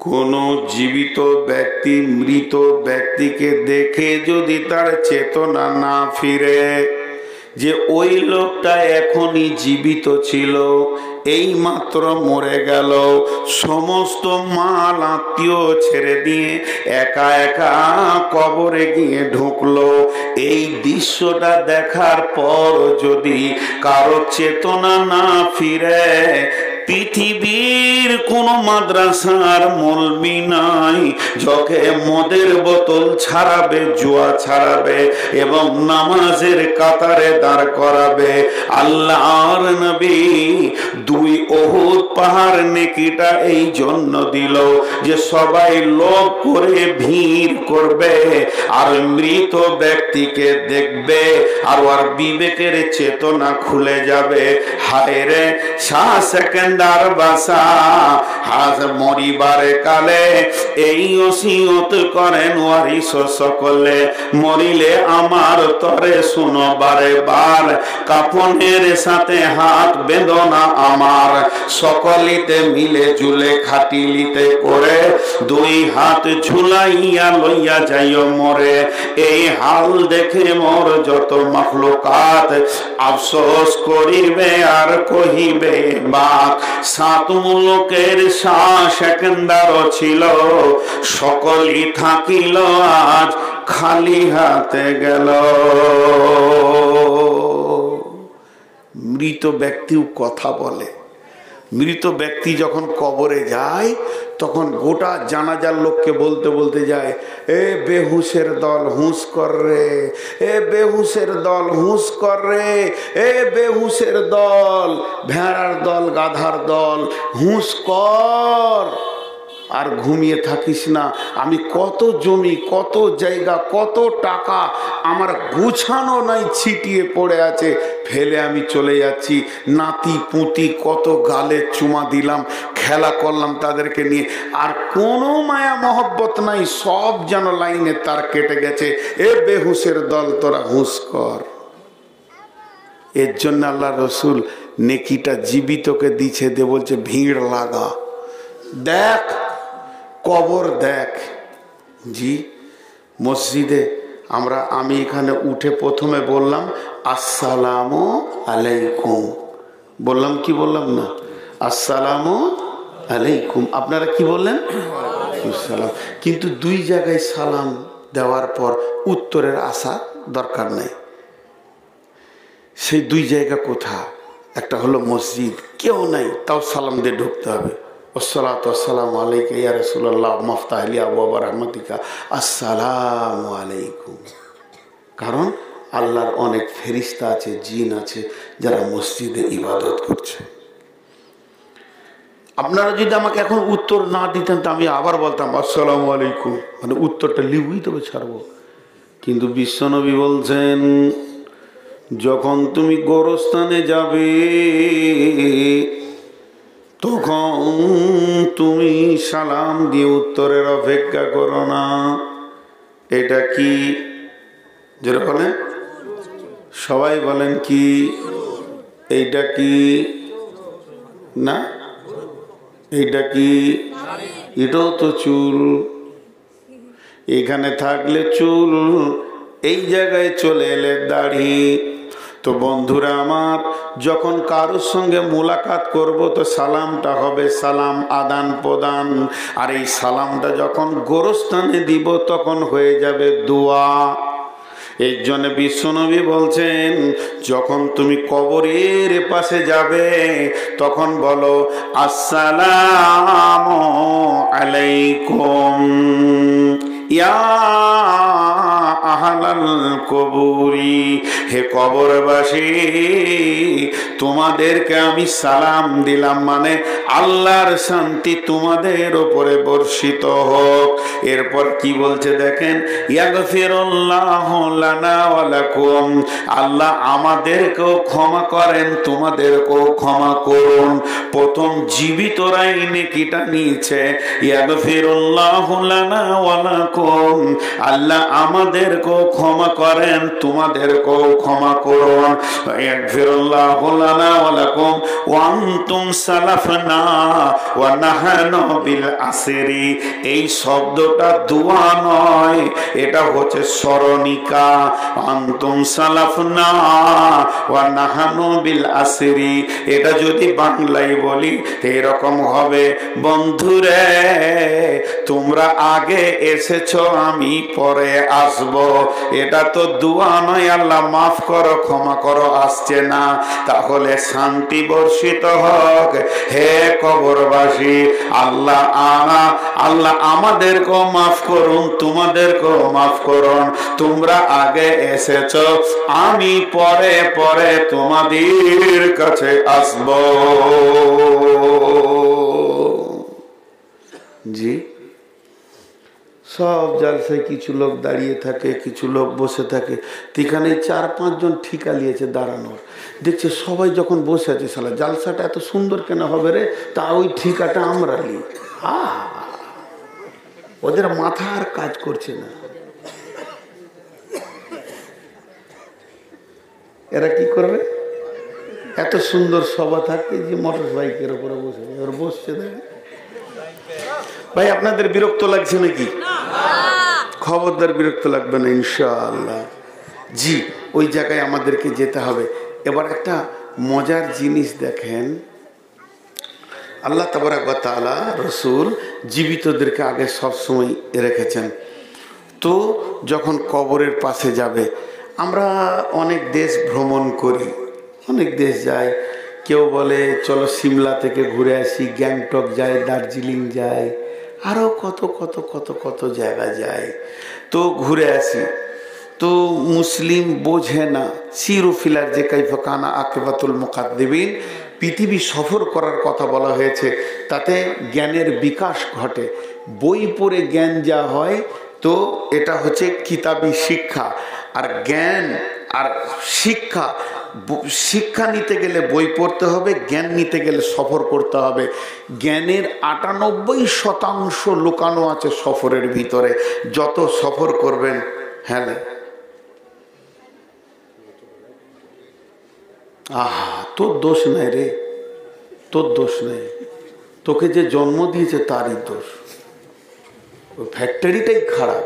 S1: কোন জীবিত ব্যক্তি মৃত ব্যক্তিকে দেখে যদি তার চেতনা না ফিরে যে ওই লোকটা এখনই জীবিত ছিল, এই মাত্র মরে গেল, সমস্ত মাল আত্মীয় ছেড়ে দিয়ে একা একা কবরে গিয়ে ঢুকলো, এই দৃশ্যটা দেখার পর যদি কারো চেতনা না ফিরে, পৃথিবীর কোন মাদ্রাসার মৌলবি নাই যাকে মদের বোতল ছাড়াবে, জুয়া ছাড়াবে এবং নামাজের কাতারে দাঁড় করাবে। আল্লাহর নবী 2 উহুদ পাহাড় নেকিটা এই জন্য দিল যে সবাই লোভ করে ভিড় করবে আর মৃত ব্যক্তিকে দেখবে আর ওর বিবেকের চেতনা খুলে যাবে। হায় রে, 6 সেকেন্ডার বাসা হাজ মরিবারে কালে এই ওসিয়ত করেন ওয়ারিস সকলে, মরিলে আমার তরে শুনো বারে বার, কাফনের সাথে হাত বেঁধনা আমার, সকলিতে মিলে ঝুলে খাটিলিতে করে 2 হাত ঝুলাইয়া লইয়া যাইও মরে। এই হাল দেখে মোর যত মাখলুকাত আফসোস করিবে আর কহিবে বাক, 7 মুলুকের 6 সেকেন্ডারও ছিল, সকলই থাকিল আজ খালি হাতে গেল। মৃত ব্যক্তিও কথা বলে। মৃত ব্যক্তি যখন কবরে যায় তখন গোটা জানাজার লোককে বলতে বলতে যায়, এ বেহুশের দল হুঁশ কর রে, এ বেহুশের দল হুঁশ কর রে, এ বেহুশের দল, ভেড়ার দল, গাধার দল, হুঁশ কর আর ঘুমিয়ে থাকিস না। আমি কত জমি, কত জায়গা, কত টাকা আমার গুছানো নাই, ছিটিয়ে পড়ে আছে, ফেলে আমি চলে যাচ্ছি। নাতি পুতি কত গালে চুমা দিলাম, খেলা করলাম তাদেরকে নিয়ে, আর কোনো মায়া মহব্বত নাই, সব যেন লাইনে তার কেটে গেছে। এ বেহুশের দল, তোরা হুঁশ কর। এর জন্য আল্লাহ রসুল নেকিটা জীবিতকে দিচ্ছে, দে বলছে ভিড় লাগা, দেখ কবর দেখ। জি মসজিদে আমি এখানে উঠে প্রথমে বললাম আসসালামু আলাইকুম, বললাম কি বললাম না? আসসালামু আলাইকুম। আপনারা কি বললেন? সালাম। কিন্তু 2 জায়গায় সালাম দেওয়ার পর উত্তরের আশা দরকার নেই। সেই 2 জায়গা কোথা? একটা হলো মসজিদ, কেউ নাই, তাও সালাম দিয়ে ঢুকতে হবে। আসসালাতু ওয়াসসালামু আলাইকা ইয়া রাসূলুল্লাহ মাফতাহ লি আবওয়াব রাহমাতিকা, আসসালামু আলাইকুম। কারণ আল্লাহর অনেক ফেরেশতা আছে, জিন আছে যারা মসজিদে ইবাদত করছে। আপনারা যদি আমাকে এখন উত্তর না দিতেন তো আমি আবার বলতাম আসসালামু আলাইকুম, মানে উত্তরটা লিখবই তবে ছাড়বো। কিন্তু বিশ্বনবী বলছেন যখন তুমি গোরস্থানে যাবে তখন তুমি সালাম দিয়ে উত্তরের অপেক্ষা করো না। এটা কি? যেটা বলেন সবাই বলেন কি? এইটা কি না? এইটা কি? এটাও তো চুল। এখানে থাকলে চুল, এই জায়গায় চলে এলে দাড়ি, তো বন্ধুরা আমার, যখন কারোর সঙ্গে মোলাকাত করব তো সালামটা হবে সালাম আদান প্রদান, আর এই সালামটা যখন গোরস্থানে দিব তখন হয়ে যাবে দোয়া। এর জন্য বিশ্বনবী বলছেন, যখন তুমি কবরের পাশে যাবে তখন বলো আসসালামু আলাইকুম ইয়া আহলাল কবুরি, হে কবরবাসী তোমাদেরকে আমি সালাম দিলাম, মানে আল্লাহর শান্তি তোমাদের উপরে বর্ষিত হোক। এরপর কি বলছে দেখেন, ইয়াগফিরুল্লাহু লানা ওয়া লাকুম, আল্লাহ আমাদেরকেও ক্ষমা করেন তোমাদেরকেও ক্ষমা করুন। প্রথম জীবিতরাই নেকিটা নিয়েছে, ইয়াগফিরুল্লাহু লানা ওয়া লাকুম, আল্লাহ আমাদেরকেও ক্ষমা করেন তোমাদেরকেও ক্ষমা করুন। ইয়াগফিরুল্লাহু লানা ওয়া লাকুম ওয়া আনতুম সালাফনা ওয়া নাহানু বিল আসরি, এই শব্দটা দোয়া নয়, এটা হচ্ছে স্মরণিকা। আনতুম সালাফনা ওয়া নাহানু বিল আসরি, এটা যদি বাংলায় বলি এরকম হবে, বন্ধুরে তোমরা আগে এসেছো আমি পরে আসব, এটা তো দোয়া নয় আল্লাহ মাফ করো ক্ষমা করো আসছে না। তাহলে শান্তি বর্ষিত হোক হে কবরবাসী, আল্লাহ আমাদেরকেও মাফ করুন তোমাদেরকেও মাফ করুন, তোমরা আগে এসেছো আমি পরে পরে তোমাদের কাছে আসব। জি, সব জালসায় কিছু লোক দাঁড়িয়ে থাকে, কিছু লোক বসে থাকে, এখানে 4-5 জন ঠিকা নিয়েছে দাঁড়ানোর, দেখছে সবাই যখন বসে আছে, শালা জালসাটা এত সুন্দর কেন হবে রে, তা ওই ঠিকাটা আমরা নিই। ওদের মাথা আর কাজ করছে না। এরা কি করবে, এত সুন্দর সভা থাকতে যে মোটর বাইকের উপরে বসে ওর বসছে। ভাই আপনাদের বিরক্ত লাগছে নাকি? খবরদার বিরক্ত লাগবে না ইনশাআল্লাহ। জি, ওই জায়গায় আমাদেরকে যেতে হবে। এবার একটা মজার জিনিস দেখেন, আল্লাহ তাবারাক ওয়া তাআলা রাসূল জীবিতদেরকে আগে সবসময় রেখেছেন। তো যখন কবরের পাশে যাবে, আমরা অনেক দেশ ভ্রমণ করি, অনেক দেশ যাই, কেউ বলে চলো সিমলা থেকে ঘুরে আসি, গ্যাংটক যায়, দার্জিলিং যায়, আরও কত কত কত কত জায়গা যায়, তো ঘুরে আসি। তো মুসলিম বোঝে না সিরু ফিলার যে কাইফা কানা আকিবাতুল মুকাদ্দিবিন, পৃথিবী সফর করার কথা বলা হয়েছে, তাতে জ্ঞানের বিকাশ ঘটে। বই পড়ে জ্ঞান যা হয়, তো এটা হচ্ছে কিতাবি শিক্ষা। আর জ্ঞান আর শিক্ষা, শিক্ষা নিতে গেলে বই পড়তে হবে, জ্ঞান নিতে গেলে সফর করতে হবে। জ্ঞানের 98% লুকানো আছে সফরের ভিতরে। যত সফর করবেন, হ্যাঁ তোর দোষ নাই রে, তোর দোষ নেই, তোকে যে জন্ম দিয়েছে তারই দোষ। ওই ফ্যাক্টরিটাই খারাপ,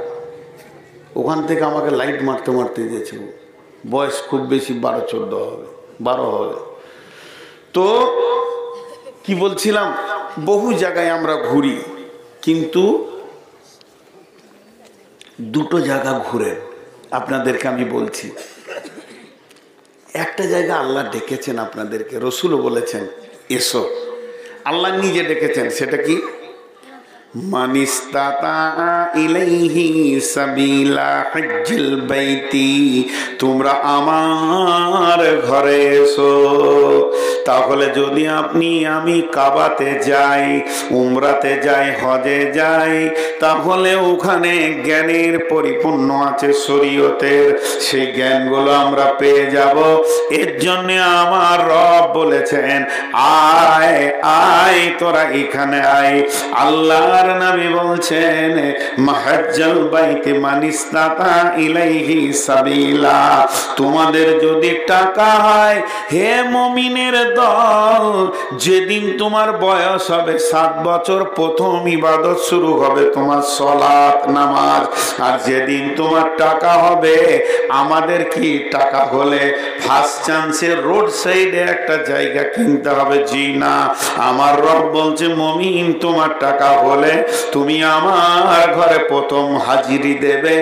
S1: ওখান থেকে আমাকে লাইট মারতে মারতে দিয়েছে। বয়স খুব বেশি 12-14 হবে, 12 হবে। তো কি বলছিলাম, বহু জায়গায় আমরা ঘুরি, কিন্তু দুটো জায়গা ঘুরে আপনাদেরকে আমি বলছি। একটা জায়গা আল্লাহ ডেকেছেন আপনাদেরকে, রসুলও বলেছেন এসো, আল্লাহ নিজে ডেকেছেন। সেটা কি? মানিস্তাতা ইলাইহি সাবিলা হজ্জুল বাইতি, তোমরা আমার ঘরে এসো। তাহলে যদি আপনি আমি কাবাতে যাই, উমরাতে যাই, হজে যাই, তাহলে ওখানে জ্ঞানের পরিপূর্ণ আছে শরীয়তের, সেই জ্ঞানগুলো আমরা পেয়ে যাব। এর জন্য আমার রব বলেছেন আয় আয় তোরা এখানে আয়। আল্লাহর নবী বলছেন মাহাজ্জাল বাইতি মানিস্তাতা ইলাইহি সাবিলা, তোমাদের যদি টাকা হয় হে মুমিনের দল, যেদিন তোমার বয়স হবে 7 বছর, প্রথম ইবাদত শুরু হবে তোমার সালাত নামাজ। আর যেদিন তোমার টাকা হবে, আমাদের কি টাকা হলে ফার্স্ট চান্সে রোড সাইডে একটা জায়গা কিনতে হবে? জি না। আমার রব বলছে, মুমিন তোমার টাকা হলে তুমি আমার ঘরে প্রথম হাজিরি দেবে,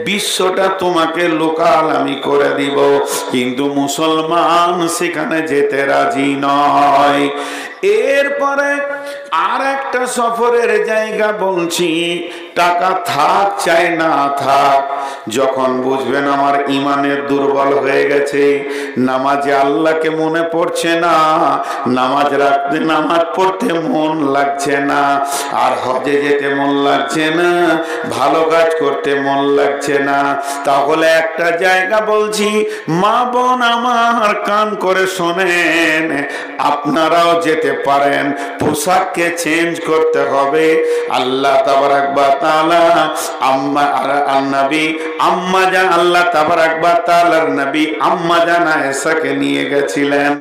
S1: বিশ্বটা তোমাকে লোকাল আমি করে দিব। কিন্তু মুসলমান সেখানে যেতে রাজি নয়। এরপরে আর একটা সফরের জায়গা বলছি, টাকা থাক চাই না থাক, যখন বুঝবেন আমার ইমানের দুর্বল হয়ে গেছে, নামাজে আল্লাহকে মনে পড়ছে না, নামাজ রাখতে নামাজ পড়তে মন লাগছে না, আর হজে যেতে মন লাগছে না, ভালো কাজ করতে মন লাগছে না, তাহলে একটা জায়গা বলছি, মা বোন আমার কান করে শোনেন, আপনারাও যেতে পারেন, পোশাককে চেঞ্জ করতে হবে। আল্লাহ তাবারাক ওয়া তাআলা আম্মা জান আল্লাহ তাবারাক ওয়া তাআলার নবী আম্মা জান আয়েশাকে নিয়ে গেছিলেন।